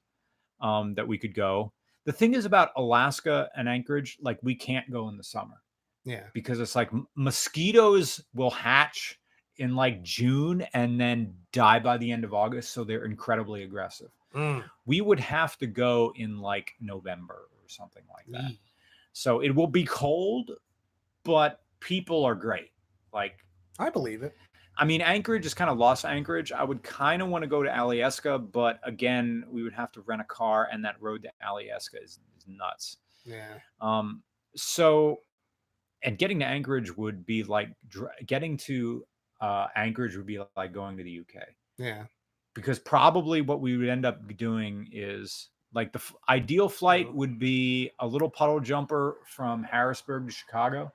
A: that we could go. The thing is about Alaska and Anchorage, like we can't go in the summer.
B: Yeah.
A: Because it's like mosquitoes will hatch in like June and then die by the end of August. So they're incredibly aggressive. We would have to go in like November or something like that. So it will be cold, but people are great. Like,
B: I believe it.
A: I mean, Anchorage is kind of lost Anchorage. I would kind of want to go to Alyeska, but again, we would have to rent a car, and that road to Alyeska is nuts.
B: Yeah.
A: So, and getting to Anchorage would be like getting to Anchorage would be like going to the UK.
B: Yeah.
A: Because probably what we would end up doing is like the ideal flight would be a little puddle jumper from Harrisburg to Chicago,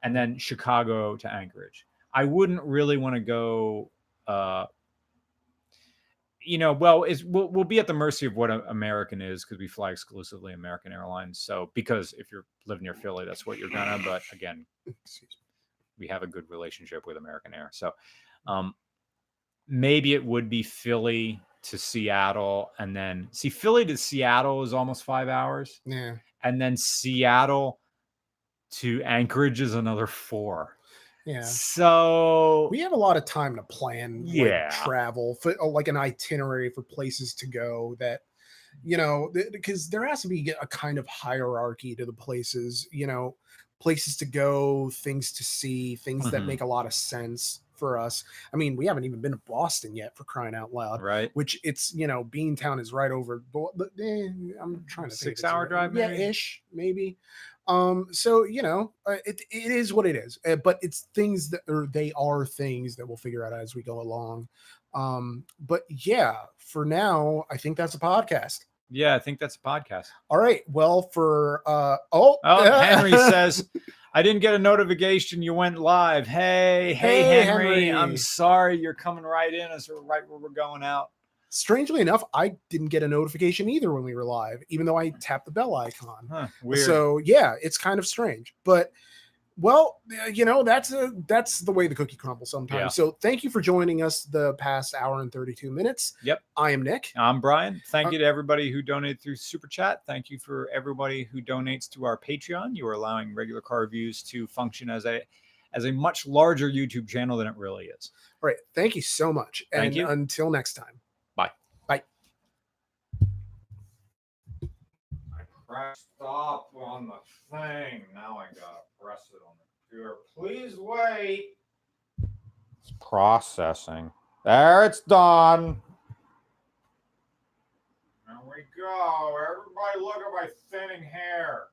A: and then Chicago to Anchorage. I wouldn't really want to go, we'll be at the mercy of what American is because we fly exclusively American Airlines. So because if you live near Philly, that's what you're gonna. But again, we have a good relationship with American Air. So maybe it would be Philly to Seattle, and then Philly to Seattle is almost 5 hours.
B: Yeah.
A: And then Seattle to Anchorage is another 4.
B: Yeah.
A: So
B: we have a lot of time to plan travel for like an itinerary for places to go that, because there has to be a kind of hierarchy to the places, places to go, things to see, things that make a lot of sense for us. I mean, we haven't even been to Boston yet, for crying out loud.
A: Right.
B: Which it's, Beantown is right over, I'm trying to think.
A: 6-hour drive, maybe?
B: Yeah, ish, maybe. So it is what it is, but it's things they are things that we'll figure out as we go along. But yeah, for now, I think that's a podcast.
A: Yeah, I think that's a podcast.
B: All right. Well, for
A: Henry says, I didn't get a notification you went live. Hey, Henry, I'm sorry, you're coming right in as we're right where we're going out.
B: Strangely enough, I didn't get a notification either when we were live, even though I tapped the bell icon.
A: Weird.
B: So yeah, it's kind of strange, but well, that's the way the cookie crumbles sometimes. Yeah. So thank you for joining us the past hour and 32 minutes.
A: Yep.
B: I am Nick.
A: I'm Brian. Thank you to everybody who donated through Super Chat. Thank you for everybody who donates to our Patreon. You are allowing regular car reviews to function as a much larger YouTube channel than it really is.
B: All right. Thank you so much.
A: Thank you.
B: Until next time.
A: Bye.
B: Bye.
A: I pressed stop on the thing. Now I gotta press it on the computer. Please wait. It's processing. There, it's done. There we go. Everybody look at my thinning hair.